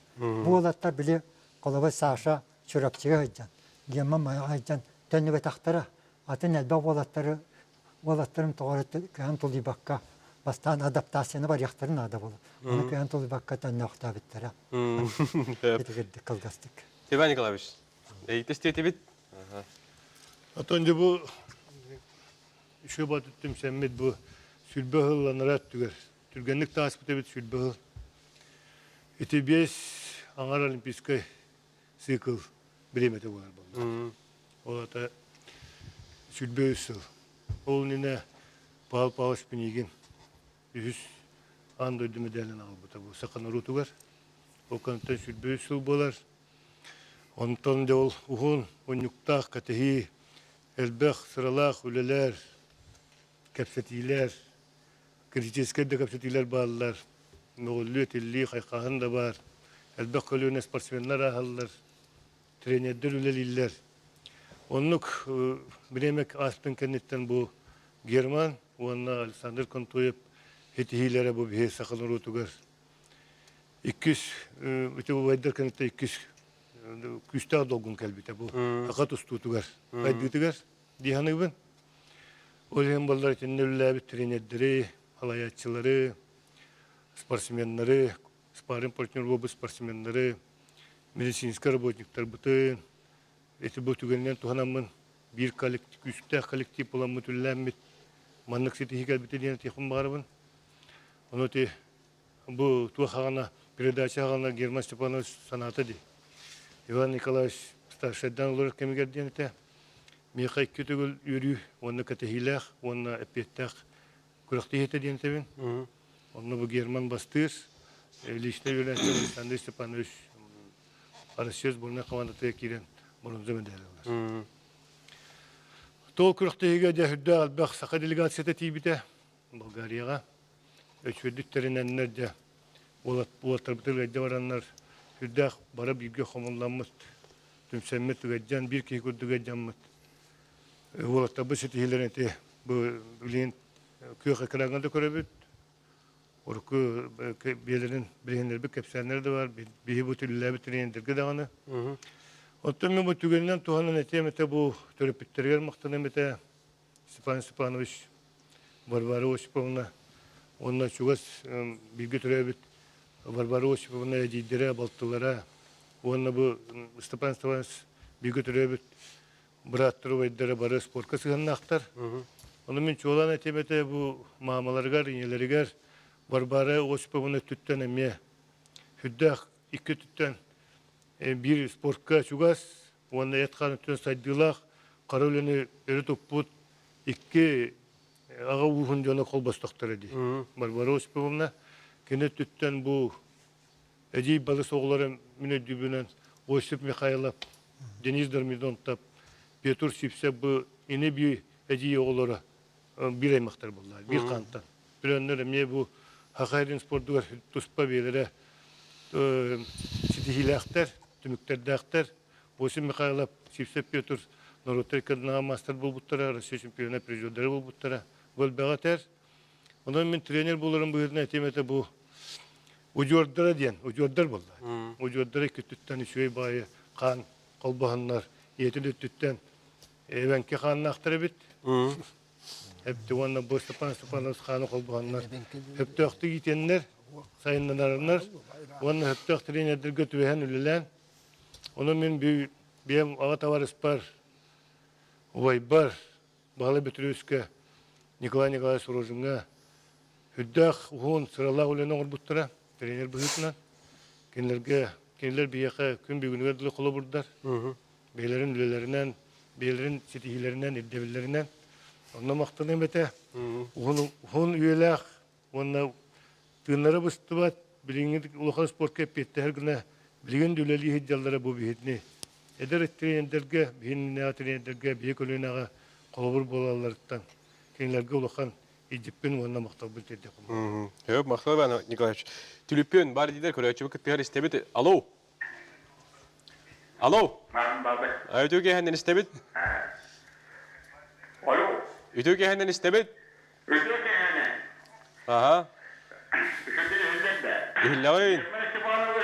Bu olatlar bile kolabay sağışa çorapçıya hıcan. Gemma maya hıcan. Tönü ve tahtara. Atın elbab olatlarım toğarıtı kıyan toluybakka. Bastan adaptasyonu var yaktarın adı bolu. Onu kıyan toluybakka tönü okta bittere. Etikirdik kılgastık. Teban Nikolaevich. Eğitim tebet. Atonca bu şu batıttım semmet bu sülbe hıllanırat tüger. Türgenlik tasbit evet sülbe hıl. Etibiyes Angar Olimpiskay sikl bilemete var bunlar. O da sülbe ısıl. Ol nine pal spinigin. Yüz andoydu medalini al bu sakın rutugar. O kanıttan sülbe ısıl bolar. Ondan da ol uhun, onyuktağ, katehi, elbэх, sıralağ, üleler, kapsatiler, kritiske de kapsatiler bağlılar. Noğullu, tilli, kaykağın da var. Elbэх koluyuna sportsmenler ağırlar. Trenerler üleliler. Onluk bilemek astın kennetten bu German, ona Alexander Kontoyev hetihilere bu bir sakın rutugar. İkiz, öte bu vaydır kennette ikiz küstah dolgun kalbite bu. Akat ustutugar. Kayditigar. Dihanı ben. Olhem ballar için nöller trenerleri, halayatçıları, sportsmenleri, sparring partner bu sportsmenleri, medisinski работниктер bütün. Eti bu tügeninden tuhanamın bir kolektif, küstah kolektif olan mütüllenmet. Manlık seti kalbite diyen tiyakun bağırabın. Onu te bu tuğağına, передача ağına German Stepanov sanatı di. Иван Николаевич старший отдан лорд кемигерден это Мехай көтөгөл үрү, онна катехилах, онна эппеттах күрәхтәһете дигән табин. Онна бу Герман бастыр. Личный юридический Александр Степанович Арасчез бурна командаты кирен бронза медаль. Тол күрәхтәһегә дә хүддә албах сака делегацияте тибите Болгарияга. Өчүдүттеринәннәр дә улаттар битергә бараннар хүддә барып биргә хомылламыт. Түмсәммет түгәҗән бир ки күрдүгә җаммыт. Улаттар бу сетиләренте бу билен көйгә кирәгәндә күрәбит. Орку белерин билендер бик кепсәннәр дә бар. Бие бу тилләр битрендергә даганы. Оттан мен бу түгәннән туганын әтемәтә бу төрөпиттергә мактаны мете Степан Степанович Варвара Осиповна онна чугас билге төрөбит Варвара Осиповна дидере балтылара онна бу Степан Степанович билге төрөбит браттыр вайдары бары спортка сыгыннактар. Оны мен чолан әтемәтә бу мамаларга, инеләргә Варвара Осиповна түттән әмме хүддәх ике түттән bir sportka çugas, onda yatkanı tün saydılaq, qarolini öğretip bud, iki ağa uğun jona kol bastıqtır edi. Barbara Osиповна, kene tütten bu edi balı soğuları mine dübünen Osip Mikhailov, Deniz Darmidontap, Petur Sipse bu ine bir edi oğulları bir aymaktar bunlar, bir kantan. Bir önler eme bu Hakayrin sportugar tuspa belere sitihilaktar, tümükterdaktar. Osip Mikhailov, Sipse Petur, Norotrikadına master bulbuttara, Rusya şampiyonu prezidentleri bulbuttara. Gol bağatar. Ondan ben trener bulurum bu yerine etemete bu ucordara diyen, ucordar buldular. Ucordara kütütten işoy bayı, kan, kolbahanlar, yetini tütten evenki kanını aktarı bit. Hep de onunla bu Stepanov kanı kolbahanlar. Hep de aklı gitenler, sayınlanarlar. Onunla hep de aklı trenerler götüvehen ülülen. Onun ben bir ağa tavarız par, vay bar, bağlı bütürüzke, Николай Николаевич Рожинга хүддах уун сыралаа үлен орбуттара тренер быһытынан кенлер бияка күн бүгүнгө дылы коло бурдар бейлерин үлелеринен бейлерин ситихилеринен ирдебиллеринен онна мактан эмете уун үйелах онна тыыннары быстыбат билиңи улахан спорт кеппеттер гына билген дүлели хиджаллары бу бихитни эдер тренердерге бинне тренердерге бие көлөнага колобур болалардан Kendilerine ulakan İdip'in onunla maktab bildirdi. Evet, maktab ben Nikolaevич. Tülüpün bari diler körüçü vakit bir istemedi. Alo. Alo. Ötüge henden istemedi. Alo. Ötüge henden istemedi. Ötüge henden. Aha. Ötüge henden de. İhlavayın. Ben Stepanov'u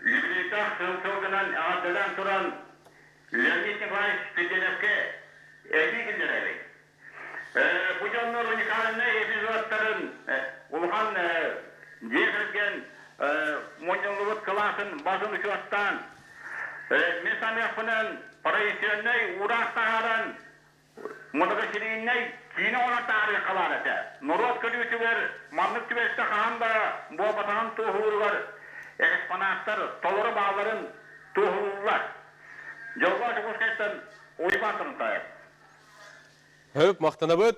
Yüklükten sığıntıldığından ağadıdan turan Leonid Nikolaevich Petenevke evli günlereli. Bu canlı unikalinde epizodların Ulhan diyebilgen Monyanlıvut klasın basın uçuattan Mesan yapının parayisyenine uğraştağıran Modagasiliğine Çin'e ona tarih kalanete. Norot kölüsü var, manlık tübeste kahanda bu batağın tuğulu var. Eksponatlar, tolları bağların tuğulular. Jolbaşı kuşkaytan uyubatın tayep. Evet, maktana bud.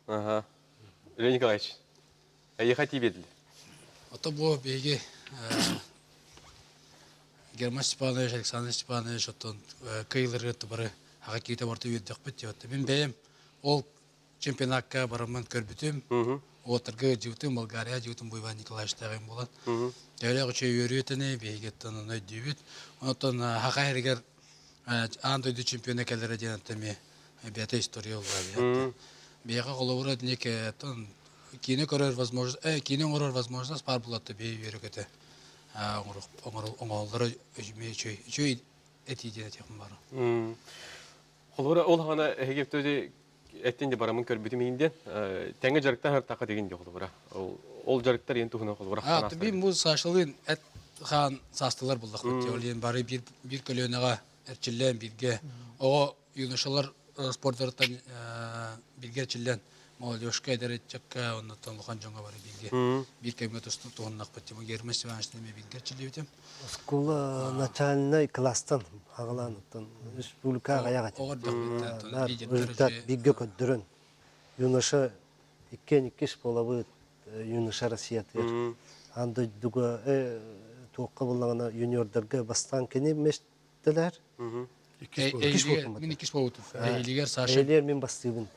Aha. Leonid Nikolaevич. Ехать bedli. Ото bu begi German Stepanovic, Alexander Stepanovic otun kıyılır barı haga kite barı yüzdük bitti. Ben beyim ol çempionatka barımın körbütüm. Oturga jiwtum Bulgaria jiwtum bu Ivan Nikolaevich tagın bolan. Öyle geçe yürüyetene begi tanını dübüt. Ondan haga herger andoydu çempiyona kelere denetemi. Бета история была. Бега головора неке тон кине көрөр возможность, кине көрөр возможность бар булатты бей йөрөгөтө. Оңолдор өжмөчөй эти дене техим бар. Холора ол хана хегептөдө эттенде барамын көрбүтүм инден. Теңе жарыктан ар така деген жок холора. Ол жарыктар эң тухуна холора. Би бу сашылын эт хан састылар булдык бит. Олен бары бир көлөнөгө эрчилен бирге. О юношалар спорттардан билгечилен молодежка эдеречекка оннотон лухан жоңга бары билге. Бир кемге тусту тугуннак баттым. Герман Степанович неме билгерчиле битем. Скула начальный класстан агаланыттан республика гаягат. Огордак биттен Результат бигге көддөрөн. Юноша 2-2 болабы юноша Россиятыр. Анда дуга туакка булгана юниордерге бастан кене мештелер. Мен 2 болутум. Эйлигер Саша. Эйлер мен бастыбын.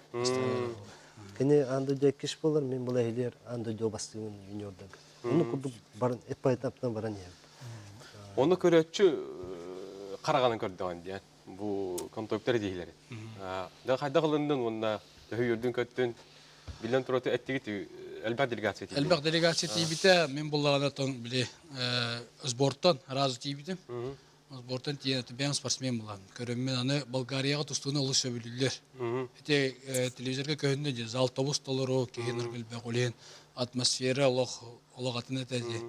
Кене анда 2 болар, мен була эйлер анда жо бастыбын юниордерге. Уну курдук барын эпа этаптан баран я. Оны көрөтчү караганын көрдөгөн дия. Бу контойптар дейлери. Да кайда кылындын онда höйүрдүн көттүн билен тураты эттигит элбак делегация тиби. Элбак делегация тибите мен буллагана тон биле сборттан разы тибитим. Сборттан тиенет бен спортсмен булган. Көрөммен аны Болгарияга тустууну улуш сөбүлүлөр. Эте телевизорга көрүндү же зал тобус толору кегенергил бегулен атмосфера ологатын этеди.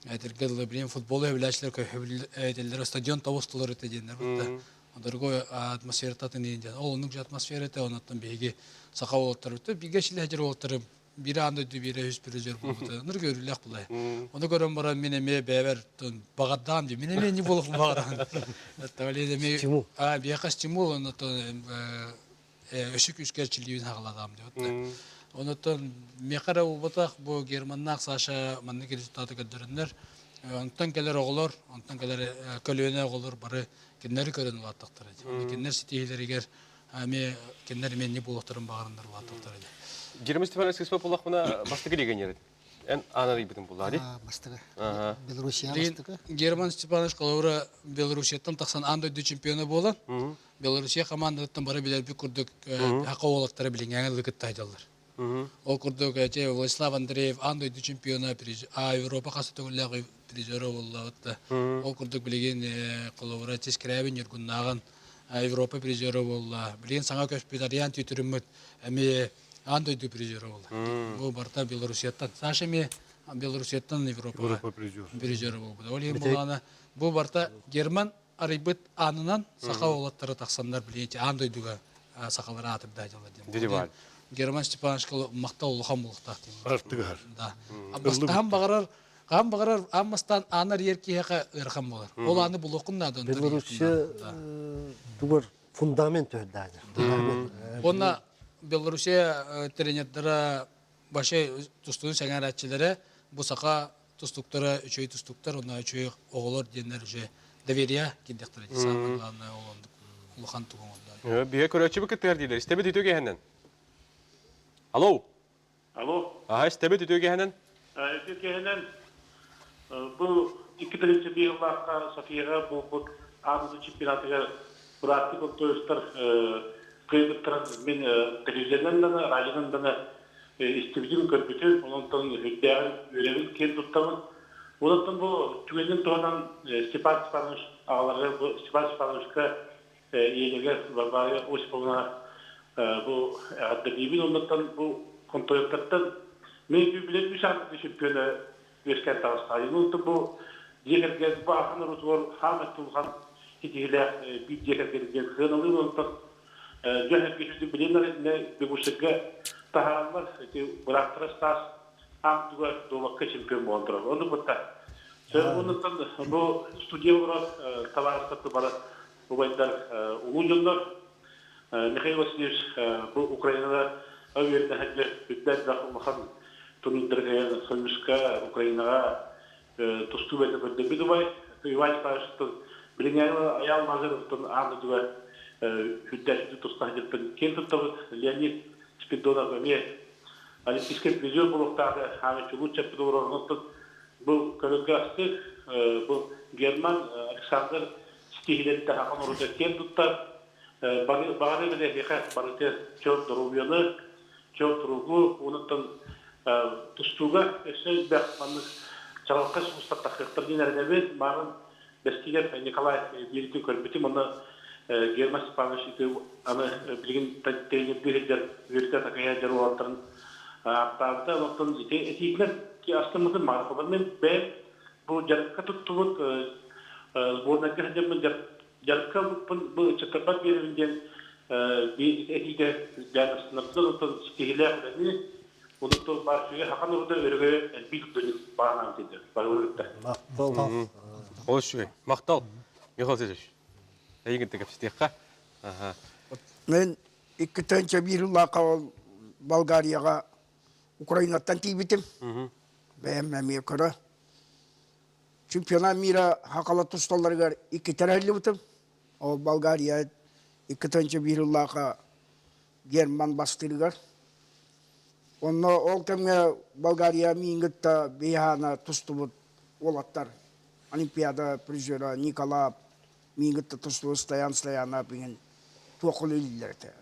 Этергел билен футбол өбүләчләр көбүләр стадион тобус толору этедендер бутта. Другой атмосфера татын инде. Ол нук атмосфера те онаттан беги сакау отурду. Биге шиле жер отуруп бир анда дүбире үс призер болду. Нур көрүлөк булай. Оны көрөм бара мен эме бевер багадам ди. Мен эме не болуп багадам. Таваледе ме биякас стимул онаттан өшүк үскерчилигин хагаладам деп. Онаттан мекара убатак бу Германнак Саша манны результаты көдөрүнөр. Онтан келер оголор, онтан келер көлөнө оголор бары кинер көрүнүп аттактар. Кинер ситейлеригер ами кинер мен не болуктарын багарындар аттактар. Герман Степанович Киспополах мына бастыгы легионер. Эн анары битим булады. Бастыгы. Белоруссия бастыгы. Герман Степанович Калаура Белоруссиядан таксан андой чемпионы болан. Белоруссия командасынан бары билер бик курдук хакаолактары билен яңалык тайдалар. Ол курдук Владислав Андреев андой чемпионы Европа касытыгылагы призеры болду. Ол курдук билген Калаура Тескребин Юргуннаган Европа призеры болду. Билген саңа көспитариан түтүрүмөт эми андой призеры болду. Бу барта Белоруссиядан Саша ме Белоруссиядан Европа призеры болду. Ол эми булгана бу барта Герман арыбыт анынан сака олаттары таксандар билети андой дуга сакалары атып дайдалар Диди Герман Степанович мактау улхан булуктак дейм. Артыгар. Да. Гам багарар аммастан анар еркеге ырхам болар. Ол аны булукунда да. Белоруссия дугар фундамент өддәдер. Онна Белоруссия тренерлері башы тустуын сәңәратчылары бу сака тустуктары үчөй тустуктар, онна үчөй оголор денер же доверия кидектер. Самый главный улхан тугунда. Бие көрөчү бекеттер дейлер. Истебе түтөге хенен. Алло. Алло. Истебе түтөге хенен. Türkiye'den bu 2000 yıllarda Safiya'ya bu Anadolu çempionatına bıraktık o turistler kıymetlerin ben televizyondan da radyodan da istediğim körpütü ondan hüddeğin üremin kendi tuttamın ondan bu tüyenin doğadan Stepan Stepanovic ağaları bu Stepan Stepanovic'e yeğenler var Osman'a bu adedibin ondan bu kontrollerden mevcut bilen müsaade şampiyonu verken tavsiye oldu bu diğer bu akın rutlar Hamet Tulhan hediyeler bir diğer gelgen ondan Jöhnet geçti bilenler ne bu şekilde tahammül bıraktırırsa am duvar dolakka şampiyon oldu. Onu burada. Ondan bu stüdyolar tavarsattı bana bu baylar uzunlar Mikhail Vasilievich bu Ukrayna'da öyle hediye bütler dağılmahan Tunindrgaya Solmishka Ukraynaga tustubete böyle bir duvay Ivan Paş'ta bilinmeyen ayal mazerton anı duvar hüddetli tustahcıtın kendi tabi Leonid Spidon'a ve Olimpiyske prizör buluklarda Hamet Çuluç'a prizörünün bu körüngastı bu German Alexander Stihilet'te hakan orada kendi tutar bağırı bile yakat bağırı çok durumuyonu çok durumu unutun tustuga ese bakmanız çalakası mustataklıklar dinlerden mağın Bestiler Nikolay Birlikte körbetim onu German Spanyolcası ana bilgin tecrübe birler virüste takaya jarılardan aktardı ondan etikler ki aslında markaların ben bu jarka tuttuğum zbornaki hacımın jarka bu çakabat verilen bir ekide yani sınıfta da skiller dedi. Onu da başlıyor. Hakan orada örgü bir dönüp bağlan dedi. Bağırdı. Мақтал. Ол шүгей. Мақтал. Михаил Сергеевич. Әйгін тігіп стекқа. Аха. Мен 2-нче бируллака Болгарияга Украинаттан тийбитим. Бәйәмнәме көрә. Чемпионат мира хакала тусталларга 2 тәрәлле бутым. О Болгария 2-нче бируллака Герман бастыргар. Онно ол кемге Болгария мингетта бияна тустубут олаттар. Олимпиада призера Николаев мингетта тусту стояна бingen туакыл илдерте.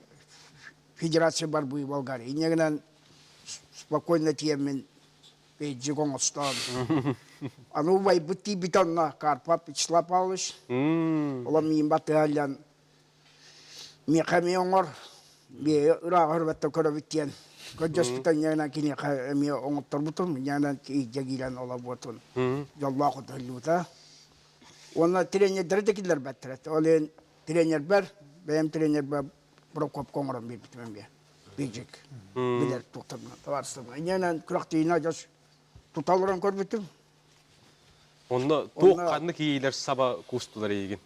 Федерация бар буй Болгария. Негенен спокойно тиемен Педжигон остан. Ану вай бути битанна Карпат Вячеслав Павлович. Ола мин баталиян мехамионгор бе рагыр бетте көрөбитен. Көжөс битанна кини ми оңоттор бутун. Яна жагилан ола бутун. Жолла кутулута. Онна тренерлер декилер беттерет. Олен тренер бар, бем тренер бар Прокоп Коңран битменге. Бежик. Билер токтамна. Таварсызмы. Яна күрактыйна жаш туталырын көрбүтүм. Онда тоқ қанды кейлер саба кустылар еген.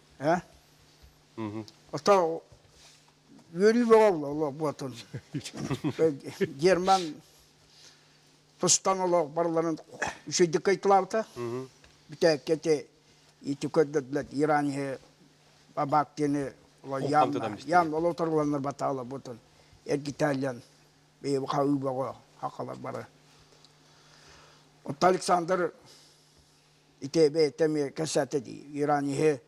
Ата Yürü bağlı batın. German Tostan olarak barların şey dikkatliği bir tek kete itikadlar İran'ı babakteni yan olanlar batalı batın. İtalyan bir bakıyor bağı hakalar bara. O Alexander İtebe temi kasete di İran'ı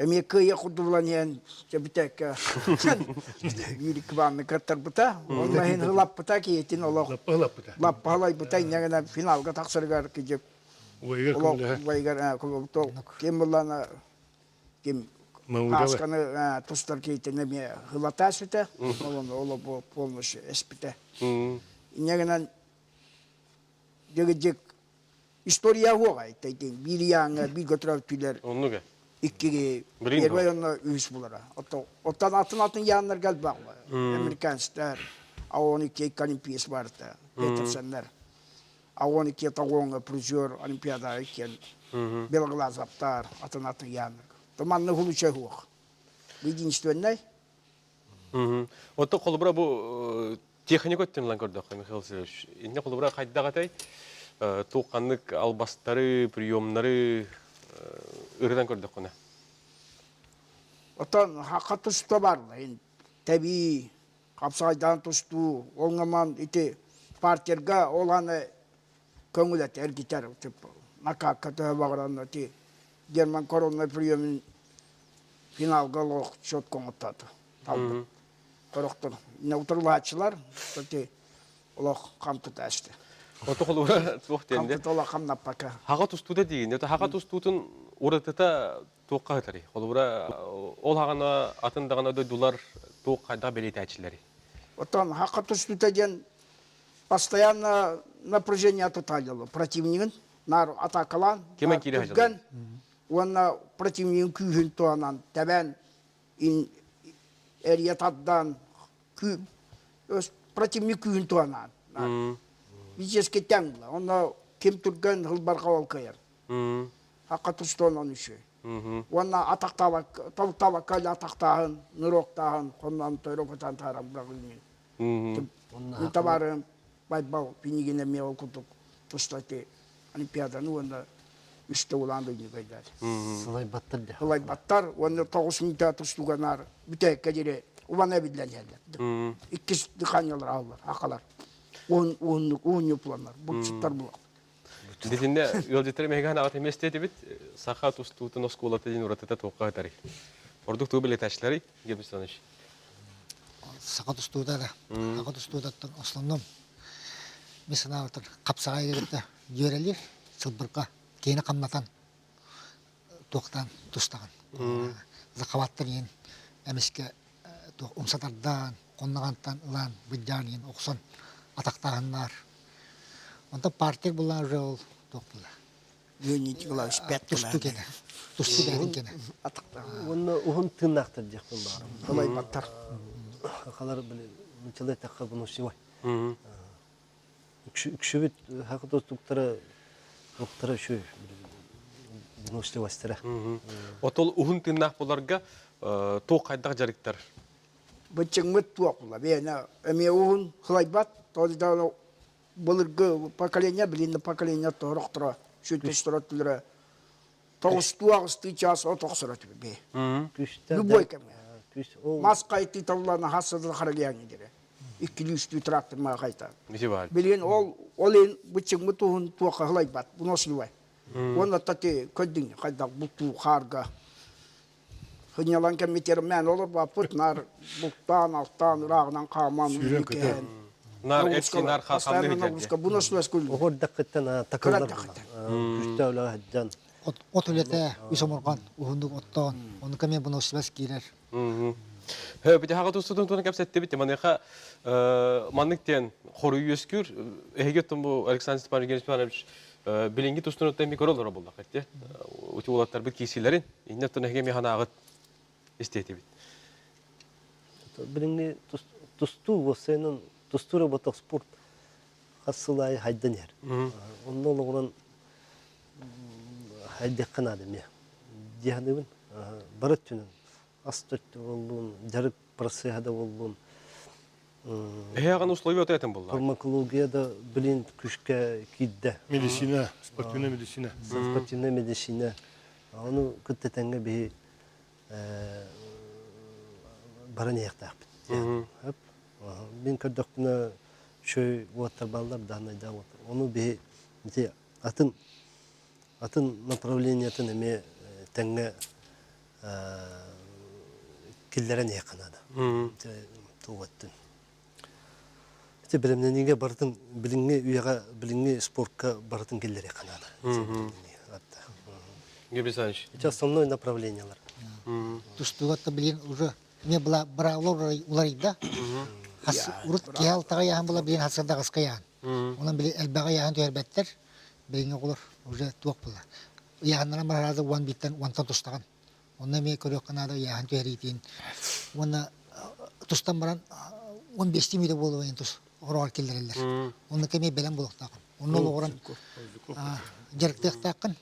Amerika'ya kudulanyan cebitek yürük bağımı katar buta. Onların hılap buta ki yetin olak. Lap halay buta inegene finalga taksırgar ki Vaygar kulüpto kim bulana kim askanı tuşlar ki yetin mi hılatas bite. Ola bu polmuş espite. İnegene gelecek historia huğa itetin bir yana bir götürüptüler. Onu ge. İki yerveyonla üs bulara. Ottan atın yanlar gel bağlı. Amerikanslar. A12 olimpiyas vardı. Petersenler. A12 tağonga prizör olimpiyada iken belgılazaptar atın yanlar. Tamanlı hulu şey huğa. Bildiğin ne? Otta kolubra bu техник өттен лан көрдік, Михаил Сергеевич. Инне қолыбыра қайдақ атай, тоққанлық албастары, приемнары ырыдан көрдік қона. Otan haka tustu var. Tabi kapsaydan tustu, olmaman iti partiyerga olanı köngül et, ergiter. Naka katı bağıranı ti German korona priyomun finalga loğuk şot komutatı. Taldı. Koroktur. Ne oturulaçılar, ti loğuk kamtut açtı. Отто қолыбыра тоқ денде. Kamtut ola kamnap baka. Хаға тұстуда деген, ето хаға тұстудың оратыта тоққа ғытары. Қолыбыра ол хағана атындағана дойдулар тоқ қайда белейті әчілері. Otan haka tustu деген постоянно напряжение тоталило. Противникин нар атакалан. Кемен кире хажалар? Онна противникин күйін туанан табан ин эриятаддан противник күйін туанан. Визеске тәңгіла. Онна кем түрген ғылбарға ол кайыр. Хаққа тұстуынан үші. Онна таваккал атақтағын, нұроқтағын, қоннан тойроқытан тарам бірағылмен. Ұлтабарым байбау пенегене ме ол күтік тұстаты олимпиаданы онда үсті оланды үйгейдер. Сылай баттыр да. Сылай баттар, онда 9 минута тұстуғанар бүтәкке дере ұлана білден әлдер. Иккіз дықанялар алылар, ақалар. 10 юпланар, бұлшыттар бұлақ. Детинде өлдеттері меган ағат емес деді біт, сақа тұстуытын осколаты дейін ұратыта тоққа ғытары. Ордық туы білет әшілері, кебістаныш. Сақа тұстуыдары, сақа тұстуыдаттың основном месанағытыр қапсаға егетті жөрелер, сылбырға, кейіні қамнатан, тоқтан, тұстаған. Зақаваттыр ең әмеске ұмсатардан, қоннағантан, ұлан, бүдден ең оқсын. Атақтағанlar. Онда партия бұлар жол тоқ бұлар. Юнити бұлар, 5 Тұсту кені. тусты бәрін кені. Оны ухун тыннактыр жакпын бары. Хылай баттар. Халар биле мынчалай такка буну сибай. Үкшүбүт хакы достуктары доктора şu bunu istewastara. Отол ухун тыннак буларга то кайдак жарыктар. Бычың мыт туақ бұла. Бені әме оғын хылай бат. Тоғызда бұлырғы поколения, білінді поколения тоғырық тұра. Шөйтіш тұра түлірі. Тоғыз туақ ұсты час о тоқсыра түбі бе. Любой кәмге. Мас қайты тавланы хасыдыл қарагияны дере. 200 трактор ма қайта. Білген ол ең бычың мыт оғын туаққа хылай бат. Бұны осылуай. Оны тәте көддің қайдақ бұлту қарға. Хынялан кәметтері мән олар бапыт, нар бұқтан, алтан, ұрағынан қаман, үлікен. Нар әтки, нар қақамны өтерді. Бұны сұлас көлі. Оғыр дақыттан такылдар. Күшті өла әджан. От өлеті үсомырған, ұғындық оттан, оны кәме бұны сұлас кейлер. Біте хаға тұстудың тұны кәпсәтті бітті. Манеқа маннықтен қоры үйескүр, әйгеттім бұл Александр Степанович білінгі тұстың өттен микролары болдақ әтті. Өте олаттар бір кейсілерін, иннеттің әге механа ағыт истейті бит. Білінгі тұсту болсайынан тұсту работақ спорт қасылай хайдан ер. Оның олығынан хайдек қанады ме. Дияғаныбын барат түнін. Астөтті болуын, жарық просыяда болуын. Аяған условия өтетін болды? Фармакологияда білін күшке кейді. Медицина, спортивная медицина. Спортивная медицина. Оны күттетенге бей баран аяқтақ бітті. Мен көрдіқтіна шөй уаттар балдар дағынайда отыр. Оны бей атын направлениятын әме тәңге келдерен яқынады. Туғаттын. Білімненеге бардым, біліңге спортқа бардым келдер яқынады. Гебрисанович. Это основное направлениялар. Тустугатта билен уже не была бралор уларыда. Урут киял тагаян була билен хасырда гаскаян. Онан билен элбага ян төрбеттер билен олар уже туак була. Яганнан баразы ван биттен вантан тустаган. Онан ме көрөк канада ян төритин. Онна тустан баран 15 миде болу ен тус орал келдерелер. Онна кеме белен булуктаган. Онна олоран жарыктактакан.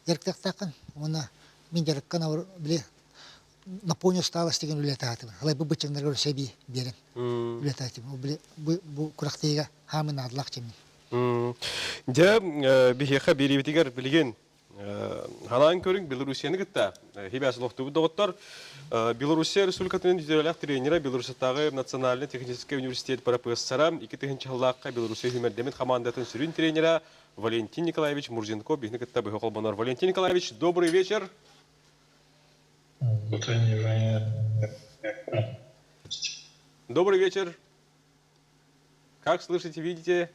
Ярктактакан. Онна мен жарыккан авыр биле напомню сталость деген үлетатым. Алай бу бычыңдар себи берен. Үлетатым. Бу курактыга хамын адлак чемин. Де бихеха беребитигер билген халан көрүң Белоруссияны гытта. Хибасылықты доктор Белоруссия Республикасының федералдык тренері Беларусьтагы Национальный технический университет профессоры 2000 жыллакка Белоруссия химердемет командатын сүрүн тренері Валентин Николаевич Мурзенко бихне гытта бихе колбонор. Валентин Николаевич, добрый вечер. Добрый вечер. Как слышите, видите?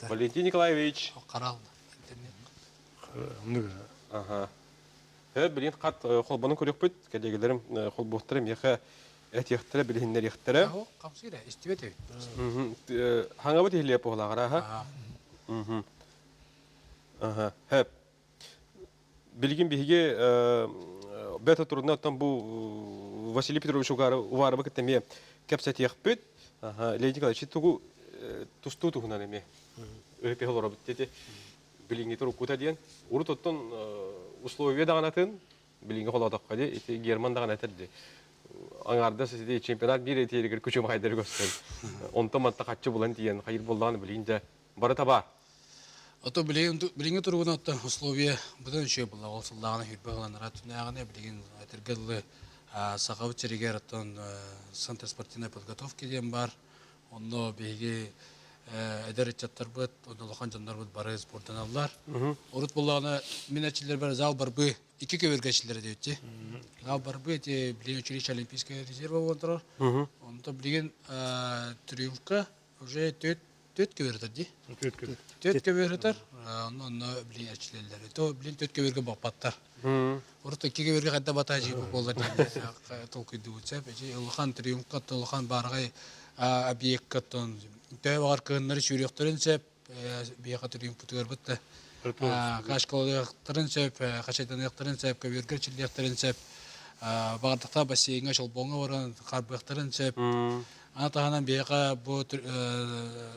Валентин Николаевич. Ага. Билин кат холбонун көрөк бит, келегелерим холбоктарым яха этехтер билиннер яхтера. Камсыра, истебете. Хаңа бит хилеп олагара ха. Ага. Хеп. Билгин биге бета турна там бу Василий Петрович Уварова кетеме кепсет яхпет. Ага, Леонид Николаевич тугу тусту тугунан эме. Өпехолор битте. Билинги туру кутадиен. Урут оттон условия даганатын билинги холодакка де эти Герман даган этелди. Аңарда сиде чемпионат бир этелигер күчөм кайдыр көстөр. Онтон матта катчы булан диен кайыр болдан билинде бары таба. Ото билинги тургуна отта условия будан ше була олсулдагына хирбаган ратунагына билин айтыргылы сагабы черегер оттон центр спортивной подготовки ден бар. Онно беги эдерчаттар бут, ондолохан жандар бут бары спорттан аллар. Урут буллагына миначилер бар, зал бар бу, 2 көвергечилер дейти. Зал бар бу, эти билин училище олимпийская резерва болдыр. Онто билин триумфка уже 4 көвертер. 4 көвертер. Онно билин ачилерлер. То билин 4 көверге бапаттар. Урут 2 көверге кайда батажы болду дейт. Толкуйду үтсеп, улхан триумфка толхан баргай объект каттан төбәр көннәр шүрәктерен сәп бияқа түрін путугар бітті. Кашкалықтарын сөп, қашайтанықтарын сөп, көбергерчіліктарын сөп, бағардықта бассейінге шолбоңа орын, қарбықтарын сөп. Анатағанан бияқа бұл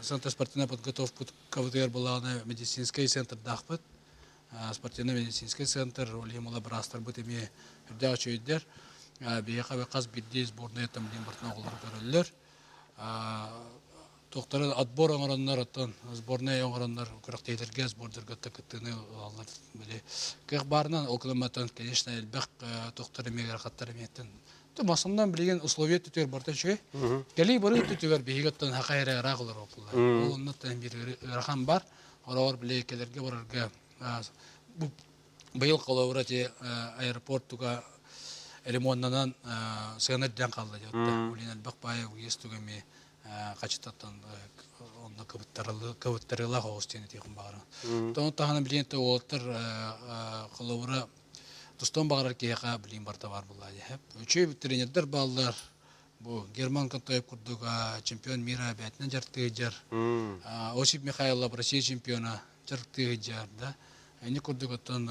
Центр спортивной подготовки кавытығар болағына медицинский центр дақпыт. Спортивно-медицинский центр, олимола бірастар бұт еме үрді өйдер. Бияқа қаз бірдей сборная тамлин бартына олар көрілілер. Тоқтары отбор оңыраннар, сборная оңыраннар, күріқтейлерге сбордарға тәкіттіні алар. Кех барынан окылыматан, конечно, әлбәқ тоқтары мегар қаттары меттен. Масымдан білеген условия түтер бартан шөй. Кәлей бары түтігер бейгеттен хақайры рағылар опылар. Ол оннаттан бір рақам бар. Орауар білейкелерге барарға бұйыл қалауыра аэропортуға ремонтынан сығанырдан қалды. Олен әлбәқ байы естігіме қачыттаттан онына көвіттарыла қоғыстені текін бағырын. Тоны тағаны білейінті олықтыр қалауыра Тустон бағарар кейіға білейін барта бар бұлайды. Үчей тренердер балылар. Бұл Герман Контоев күрдіға чемпион мира бәтінен жарттығы жар. Осип Михайлов Россия чемпиона жарттығы жар. Әне күрдігі тұн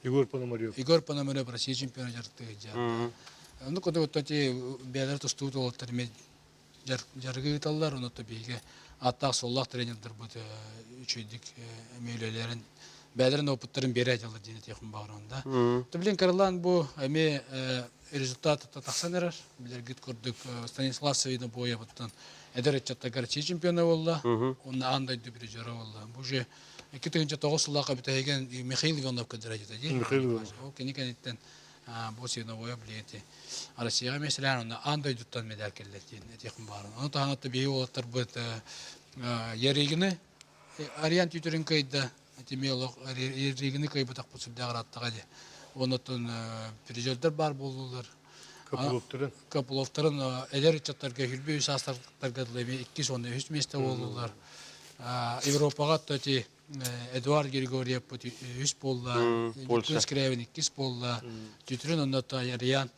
Егор Пономарев Россия чемпиона жарттығы жар. Оны күрдігі тұн бәлер тұстығы толықтарымен жарғы ұталылар. Оны бейге аттақ соллақ тренердер бұд үчейдік әмейлелерін бәдерін опыттарын бере айталар дейін текін бағырында. Түблен қарылан бұл әме результаты тақсан әрір. Білергіт көрдік Станиславовина бойы бұттан әдір әтчаттағар чей чемпионы болды. Оны андай дүбірі жара болды. Бұл же 2009 сыллаға бітәйген Михаил Иванов кәдір айтады дейін. Ол кәнекәнеттен бұл сүйіна бойы білеті. Россияға меселер оны андай дүттан медал келдер дейін текін бағырында. Оны тағанатты бейі олаттар бұд ерегіні ариан түйтерін көйді. Темелок регионы кайбытак бұсылдағыр аттыға де. Онытын пережелдер бар болулар. Капыловтарын әлер үтчаттарға хүлбе үс астарлықтарға дылайме 2-3 месте болулар. Европаға төте Эдуард Григорьев 3 болла, Николай Скрявин 2 болла, түйтерін оннаты Ариан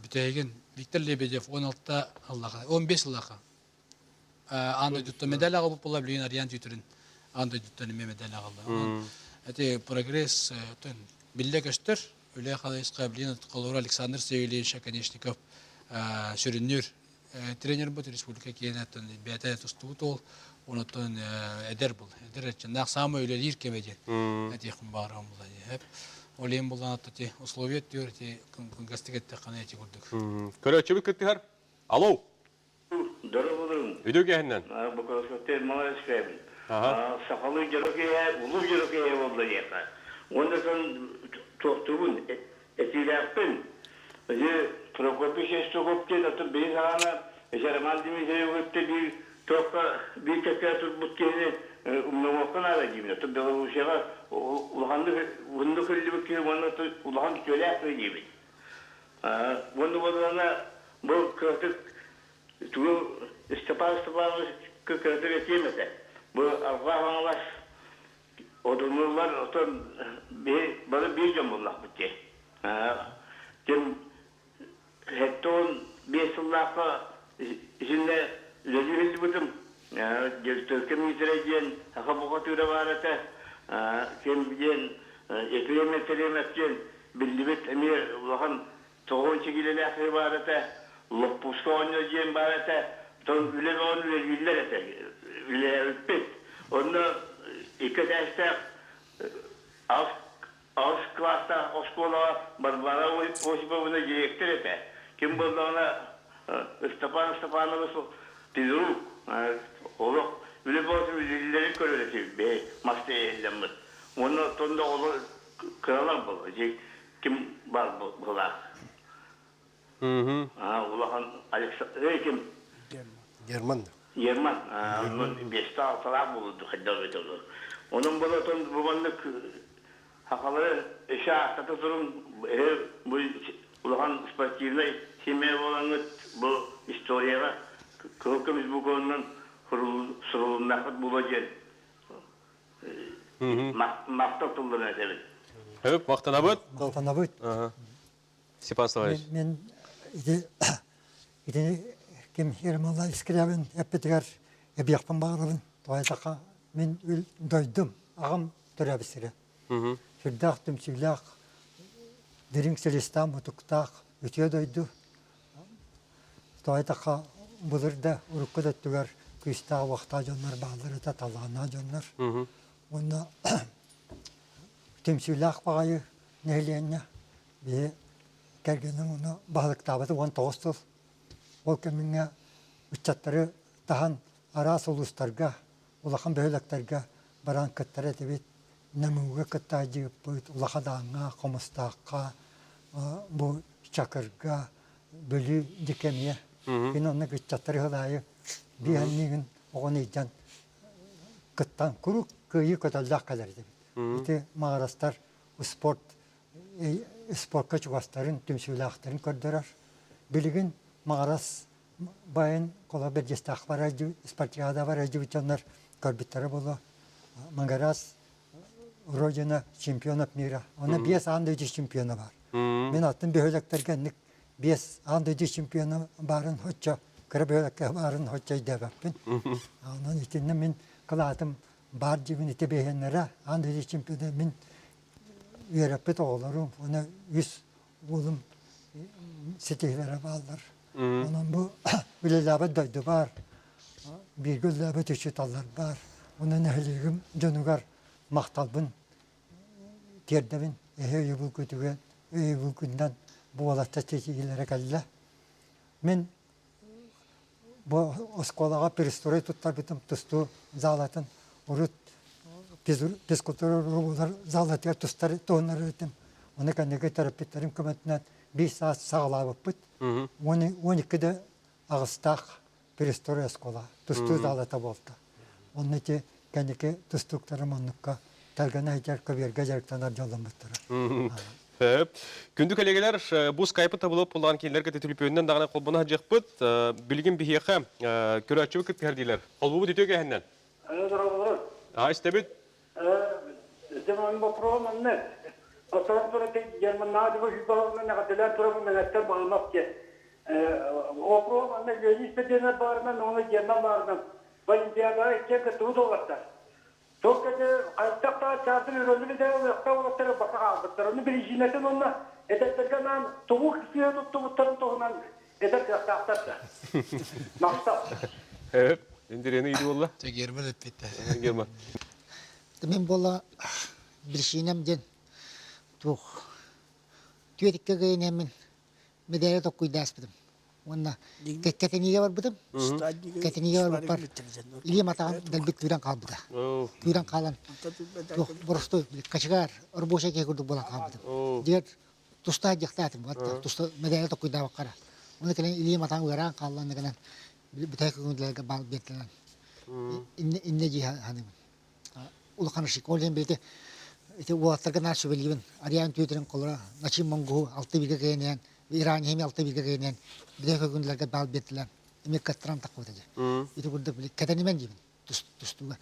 бітәйген Виктор Лебедев 15 ыллаға. Анда дүтті медалаға бұл бола білген Ариан түйтерін. Андай дүттені мемеден ағылды. Әте прогресс білі көштір. Үлі қалайысқа білген қолуыр Александр Севелевич Конечников сүріннер тренер бұд республика кейін әттін бәті тұстығы тол. Онытын әдер бұл. Әдер әтчен нақ самы өлелер кемеден. Әтеқін бағырған бұл. Олейін болған атты условия түр. Күнгастық әтті қана әте көрдік. Көрі өтчі бүт күттігар? Алло? Дұры бұдырым. Үйді өкеғінен? Бұқырасқаттен малайыз кәбін. Сақалы жүрекеге, ұлы жүрекеге болды дейқа. Онда сон тоқтығын, әтиләқпін. Өзі Прокопи шешті көптен, отыр бейін сағана, жарман демесіне көпті бір тоққа, бір кәпке тұр бұткені ұмның оққан ада деймін. Отыр Белорусияға ұлғанды күрілі бүккен, оны ұлған көлі әқпі деймін. Оны болғана бұл күртік тұғы Степан күртік етемеді. Bu Allah'ın odunlar otan bana bir cumhurluk bitti. Kim hetton bir sıllıkla içinde rezil buldum. Türk'ün izleyeceğin hakabukatüre varete kim bilen eklemetleyen bildibet emir Allah'ın toğun çekilen ahir varete loppuska oynayacağın varete ton üle onu reziller ete. Öpet. Onu iki derste az klasta, o skola barbara osibavına gerektir ete. Kim buldu ona Stepanov'ı Pizuruk. Oğlum, öyle bazı üzüldüleri körülesi be, mastaya ellenmiş. Onu tonda olur kralar bulacak. Kim var bular? Ulan Alexander kim? German. Yerman, onun 5-6'lar bulundu, hatta öyle olur. Onun bu babanlık hakaları eşe aktarı durum, bu ulan sportifine simeye olanı bu istoriyaga kılkımız bu konudan sorulundan bulacak. Maktab tuldurun edelim. Evet, Maqtanabıt. Мақтанабыт. Степан Славович. Мен кем Ермолла Скрябин әппетігер әбияқпен бағырабын. Тойтақа мен дойдым, ағым түрәбісірі. Сүрдақ, түмсілақ, дирин селестан, мұтықтақ, өте дойду. Тойтақа бұлырда ұрыққы дөттігер күстағы уақта жонлар бағылыр өте талғана жонлар. Оны түмсілақ бағайы нәйленне бе кәргенің оны бағылықтабыды 19 жыл. Ол кәмінге үтчаттары таған арас ұлыстарға, улахан бөйлектарға баран кыттары дебет, нәмуге кытта жиып бұйт, улахадаңа, қомыстаққа, бұл чакырға, бөлі декемие. Мен оны үтчаттары ғылайы бейәннеген оғынейден кыттан күрік күйі көтілдақ қалар дебет. Өте мағарастар спортқа чуғастарын, түмсілақтарын көрдірер. Білігін мағарас байын қола бір жестақ бар әжі, спартиада бар әжі бүтенлер көрбіттері болу. Мағарас Родина чемпионов мира. Оны 5 андыйды чемпионы бар. Мен атын бөлектерген 5 андыйды чемпионы барын хотча, кірі бөлекке барын хотча дәбәппін. Онын етінде мен қылатым бар жібін еті бейенлері андыйды чемпионы мен үйереппет оғыларым. Оны 100 олым сетейлері балдар. Onun bu ülelabı daydı var, bir güllabı tüşütallar var. Onun ehliğim canıgar mahtalbın, terdevin, yubul kütügen, yubul günden bu alatta çekilere geldi. Men bu oskolağa peristoray tuttar bitim tustu zalatın, urut psikotorlar zalatya tustları tonları ötüm. Onu kendine terapetlerim kımetinen 5 saat sağlayıp bit. 12'de Ağustos перестория скола. Тусту залата болта. Onun için kendike tustuklarım onlukka telgene heykelke bir geceliktenler jollanmıştır. Күндік әлегелер, бұл скайпы табылып болған кейлерге тетіліп önünden дағына қолбына жақ бұд, білген бейеқі көрәтші өкіп кәрдейлер. Қолбы бұд өте кәхіннен? Істебет? Демайын бұл программын Aslan sonra German Nadivo Hübbal'ın ne kadar programı neler bağlamak ki o programda gelişme denir bağırman onu German bağırman Olimpiyada iki katı dolaşlar. Çok kötü ayakta çarptı ürünü de ortalıklara bakar. Onu bir jinetin onunla ederken tavuk kısıyor tuttu bu tarım tohuman ederken tahtatta. Maksat. Evet. İndireni iyi valla. German epitte. German. Demin bolla bir şeyinem den tuh tüyetik kegaynemin medalya tokuydas bidim. Onda keteniye var bidim. Keteniye var par. İyi mata dalbit turan kalbıda. Turan kalan. Tuh borosto kaçgar orboşa ke kurdu bola kalbıdım. Diğer tusta jaktatım hatta tusta medalya tokuyda bakara. Onda kelen iyi mata uyaran kalan kelen bir tek günler bal betlen. İnne cihan hanım. Ulakan şikolden bete itu watarga nasu belibin arian tuitren kolra nachim mongo altı bilge genen İran hemi altı bilge genen bir de günlerge bal betlen imi katran takotaja itu burada bile ketenimen jibin tustuga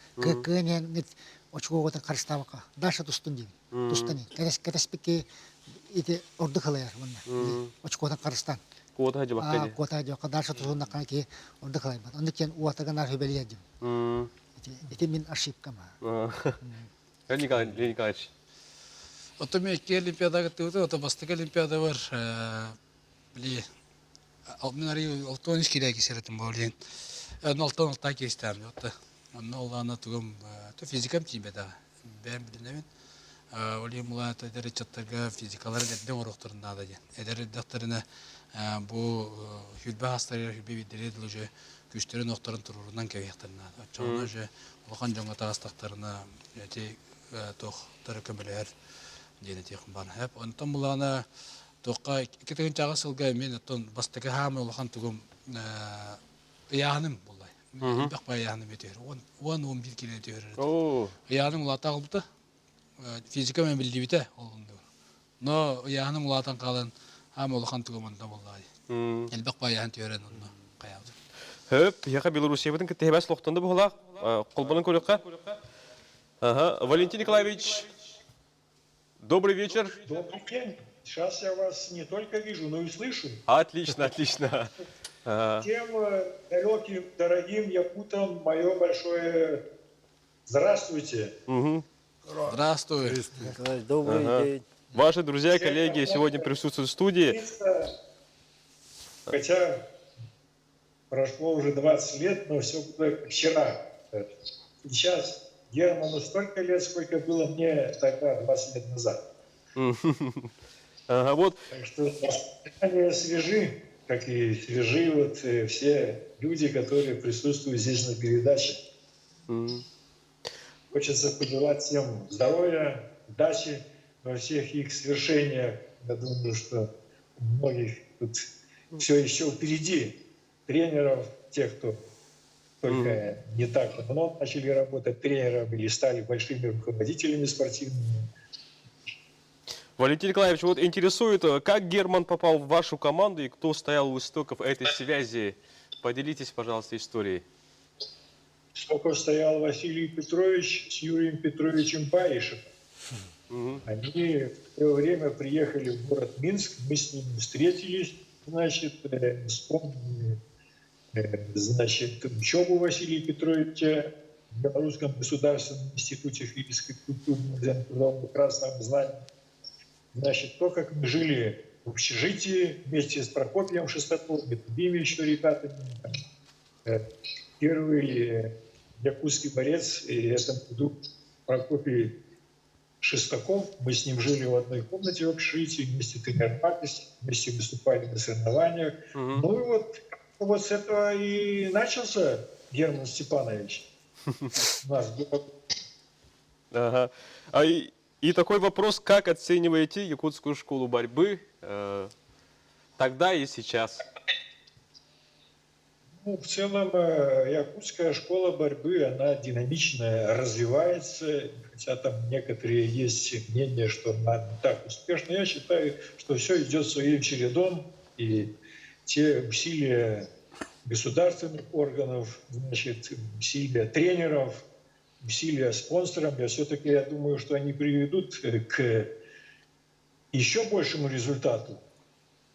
genen nit oçko gotan karstawaka dasha tustun jibin tustani ketes pike itu ordu khalayar bunna oçko gotan karstan Kuota hacı bakkaja. Kuota hacı bakka dasha tustun ki ordu khalay bat ondiken watarga nasu beliyajim itu min arşiv kama Николаевич. Ото мен 2 олимпиадага тыгыты, ото бастык олимпиада бар. Били мен ари алтын ишкиле кесеретим болген. Алтын алта кестем. Ото онно олана тугум то физикам тимеда. Ben bilemedim. Olayım ulan ederi çatırga fizikaları dedem orukturunda da. Ederi doktoruna bu hülbe hastaları hülbe bildiri diloje güçleri noktaların tururundan keviyaklarına. Çoğuna je olakan jonga tağıstaklarına yeti toh tarıkımbeler genetik ban hep. Ondan bulana tohka iki gün çağı sılga men ton bastaki hamı olakan tugum yanım bullay. Bak bay yanım ediyor. 10-11 kilo ediyor. Yanım ulata oldu. Fizika men bildi bite olundu. No yanım ulatan kalan hamı olakan tugumunda bullay. El bak bay yan diyorum onu kayaldı. Hep yaha Belarusiya'nın ki tehbas loktanda bu hala kolbanın koruyakka. Валентин Николаевич, добрый вечер. Добрый день. Сейчас я вас не только вижу, но и слышу. Отлично, отлично. Тем далеким, дорогим якутам мое большое здравствуйте. Здравствуй. Николай, добрый день. Ваши друзья и коллеги сегодня присутствуют в студии. Хотя прошло уже 20 лет, но все как вчера. Сейчас Герману столько лет, сколько было мне тогда, 20 лет назад. Ага, вот. Так что воспоминания свежи, как и свежи вот все люди, которые присутствуют здесь на передаче. Хочется пожелать всем здоровья, удачи во всех их свершениях. Я думаю, что у многих тут все еще впереди. Тренеров, тех, кто только не так давно начали работать тренерами или стали большими руководителями спортивными. Валентин Николаевич, вот интересует, как Герман попал в вашу команду и кто стоял у истоков этой связи? Поделитесь, пожалуйста, историей. Сколько стоял Василий Петрович с Юрием Петровичем Баишем. Они в то время приехали в город Минск, мы с ними встретились, значит, вспомнили, значит, учебу Василия Петровича в Белорусском государственном институте физической культуры, где он как раз там знали. Значит, то, как мы жили в общежитии вместе с Прокопием Шестаковым и другими еще ребятами. Первый якутский борец, и это был Прокопий Шестаков. Мы с ним жили в одной комнате в общежитии, вместе тренировались, вместе выступали на соревнованиях. Ну и вот с этого и начался Герман Степанович. У нас был... Ага. И такой вопрос, как оцениваете якутскую школу борьбы тогда и сейчас? Ну, в целом, якутская школа борьбы, она динамичная, развивается, хотя там некоторые есть мнения, что она не так успешна. Я считаю, что все идет своим чередом, и те усилия государственных органов, значит, усилия тренеров, усилия спонсоров, я думаю, что они приведут к еще большему результату.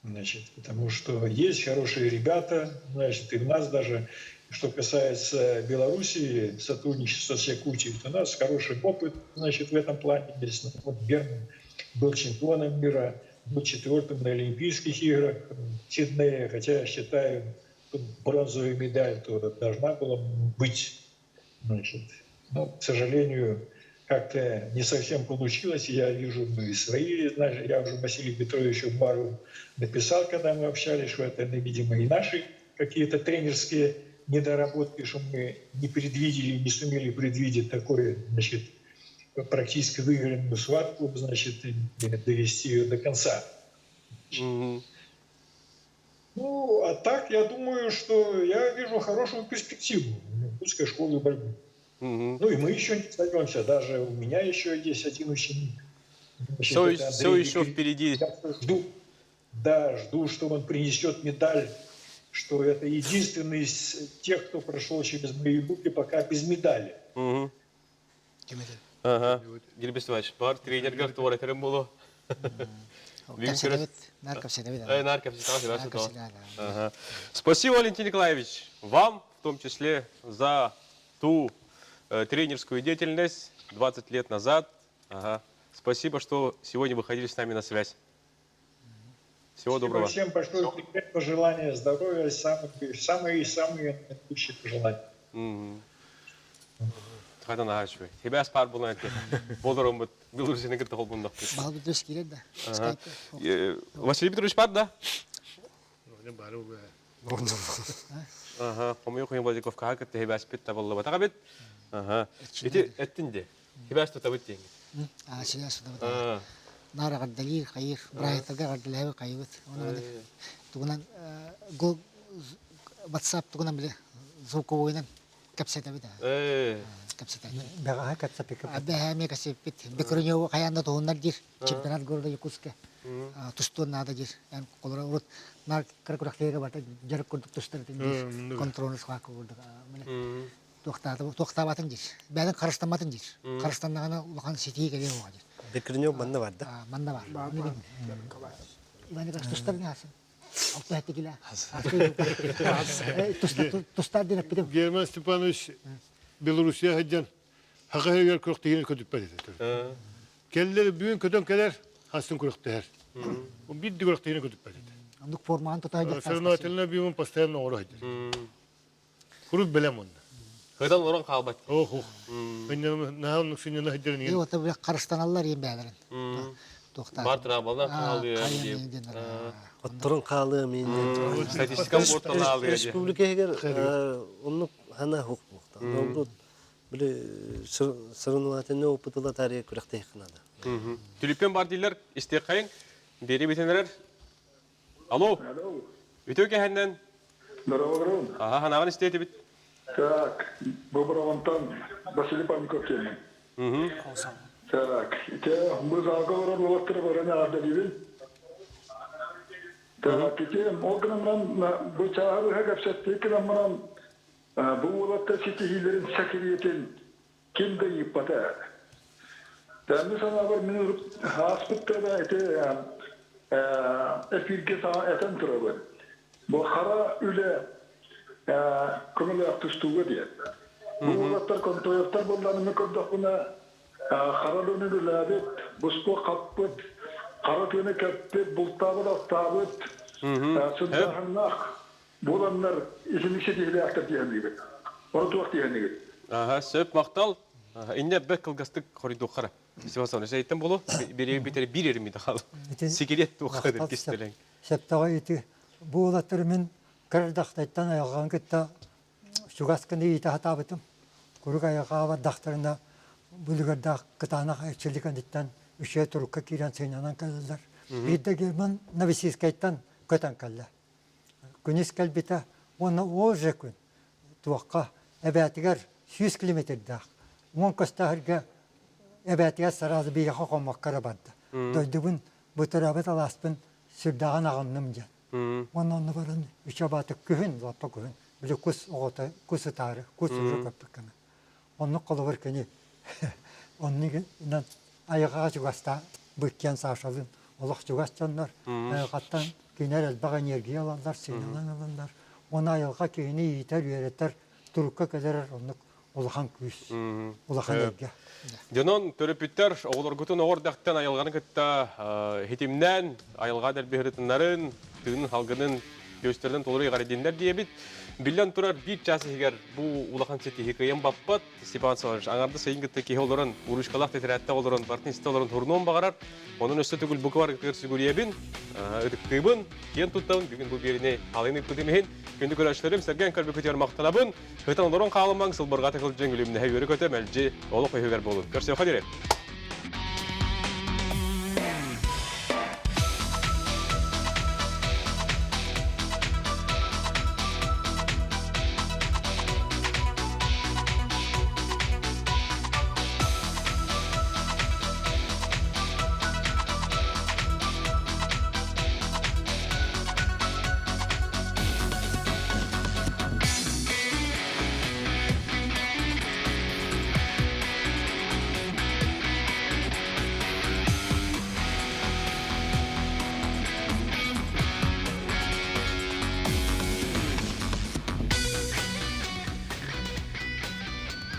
Значит, потому что есть хорошие ребята, значит, и у нас даже, что касается Белоруссии, сотрудничества с Якутией, у нас хороший опыт, значит, в этом плане есть. Вот Герман был чемпионом мира, был 4-м на Олимпийских играх в Сиднее, хотя я считаю, что бронзовая медаль то должна была быть, значит. Но, к сожалению, как-то не совсем получилось. Я вижу и свои, я уже Василию Петровичу Бару написал, когда мы общались, что это, видимо, и наши какие-то тренерские недоработки, что мы не предвидели, не сумели предвидеть такое, значит, практически выигранную схватку, значит, довести ее до конца. Ну, а так, я думаю, что я вижу хорошую перспективу якутской школы борьбы. Ну и мы еще не сдаемся, даже у меня еще есть один ученик. Значит, все еще впереди. Я жду, что он принесет медаль, что это единственный из тех, кто прошел через мои руки, пока без медали. Ага. Гербес Иванович, бар тренер туар этерем болу. Спасибо, Валентин Николаевич, вам в том числе за ту тренерскую деятельность 20 лет назад. Ага. Спасибо, что сегодня выходили с нами на связь. Всего доброго. Всем большое пожелания здоровья, самые наилучшие пожелания. Хата нагачвай. Тебя спар булан ке. Болдором бит Белорусия негет хол бундак. Бал бит кирет да. Василий Петрович бар да? Ну, бару бе. Ага, помню, что я Владиков как это тебя спит табалла бата бит. Ага. Эти этинде. Тебя что табит деньги. А сейчас что-то. Нара гаддали кайф, брайтага гаддали кайф. Тугунан го WhatsApp тугунан биле звуковойнан капсета бида. Капсета. Бага капсапик. Абе ми касипит. Бекруньо каянда тугунан дир. Чемпионат города Якутска. Тустон надо дир. Ян колора урут нар каракурахлега бата жарак курдук тустар дир. Контроль схаку урдук. Тоқтабатын дир. Бәден қарыстаматын дир. Қарыстаннағана улақан сетейі кәден оға дир. Бекіріне манна бар да? Манна бар. Иваны как тустар не асын. Алты хәтті келе. Тұстар деніп бітім. Герман Степанович Белоруссия хаджан хақығығар күріқтігені көтіп бәдеді. Келдері бүгін көтен келер, хастын күріқтігер. О бидді күріқтігені көтіп бәдеді. Ондық форманы тұтай деп Соревновательно бүйін постоянно оғыры хаджан. Күріп білем онда. Хыдан орон қалбат. Ох. Нағанның сүйнені хаджарын Е, ота білек қарыстаналар ең бәдірін. Бар тұрабалдан қалды. Оттырын қалы мен. Статистикам бортан алды. Республика егер онны хана хук мукта. Добрут биле сырынуатыны опытыла тарих күрәктә хынада. Түліппен бар дейлер, істе қайын, бері бетенерер. Алло. Өте кәхәннен. Здорово. Аха, ханағын істейті бит. Так, Бобровантан, Василий Панков келмен. Так, мы заговором локтыры бараны ардалибин. Так, ол кінамран, бұл чағары ғапсатты кінамран, бұл олатта сетихилерін сәкириетін кемді еппата. Тәмі сана бар, мен аспыттарда эфирге сана әтен тұра бар. Бұл қара үлі көңілі ақтыстуға дейді. Бұл олаттар контойықтар болғанымы көрдік бұна қара löni үләбет, бұспы қаппыт, қара төні кәппет, бұлтабыт, ақтабыт, сұнтағыннақ. Бұл анлар есіміксе дейілі ақтар дейінлігі. Оны туақ дейінлігі. Сөп мақтал, инне бәк қылғастық қорыйды оқара. Севасан, жайттан болу, берең бетері бір ерімейді қалы. Секерет оқады кестелең. Септаға еті бұл олаттар мен кәрдақтайттан аяған кетті шуғасканы еті хатабытым. Көрік аяға бар дақтарына бүлігердақ қытанақ әйтшілікандеттен үше тұрыққа керен сүйнанан кәлілер. Бейді Герман Новосийскайттан көтен кәлі. Күнес кәлбеті оны ол же күн туаққа әбәтігер 100 километрдақ. Он көстағырға әбәтігер саразы бейі қоқомақ қара барды. Дойды бұн бұтырабыт аласпын сүрдаған ағынным жан. Онны баран үш абаты күхін, лаппа күхін. Білі күс оғыты, күс ұтары, күс ұжы көппік кәмі. Онны қолы бір кәне. Онны аяға жүгаста бүккен сашалын. Олық жүгас жанлар. Аяғаттан кенер әлбақ энергия аландар, сенелан аландар. Оны аяға кейіні етер, үйереттер, тұрыққа кәдерер, онны олыған күс, олыған әрге. Дөнон төрөпүттер оғылыргутун оғырдақтан айылғаны кітті хетимнен айылға дәрбехірітінларын, түйінің халғының көстерден толыры ғаредендер дейбіт. Билен турар bir часы егер бұл улахан сети хикайен баппат, Степан Солович, аңарды сайын кітті кеге олырын, урушқалақ тетірәтті олырын, партнисті олырын тұрнуын бағарар, оның өсті түгіл бұқы бар кітігір сүгіребін, үдіктігін, кен тұттауын, бүгін бұл беріне алайны күтімейін, күнді көрәшілерім, сәрген көлбі көтер мақталабын, қытан олырын қалымаң, сылбырға тықыл жәңгіліміне әйері көтем әлжі олық өйгер болын. Көрсе оқа дерет.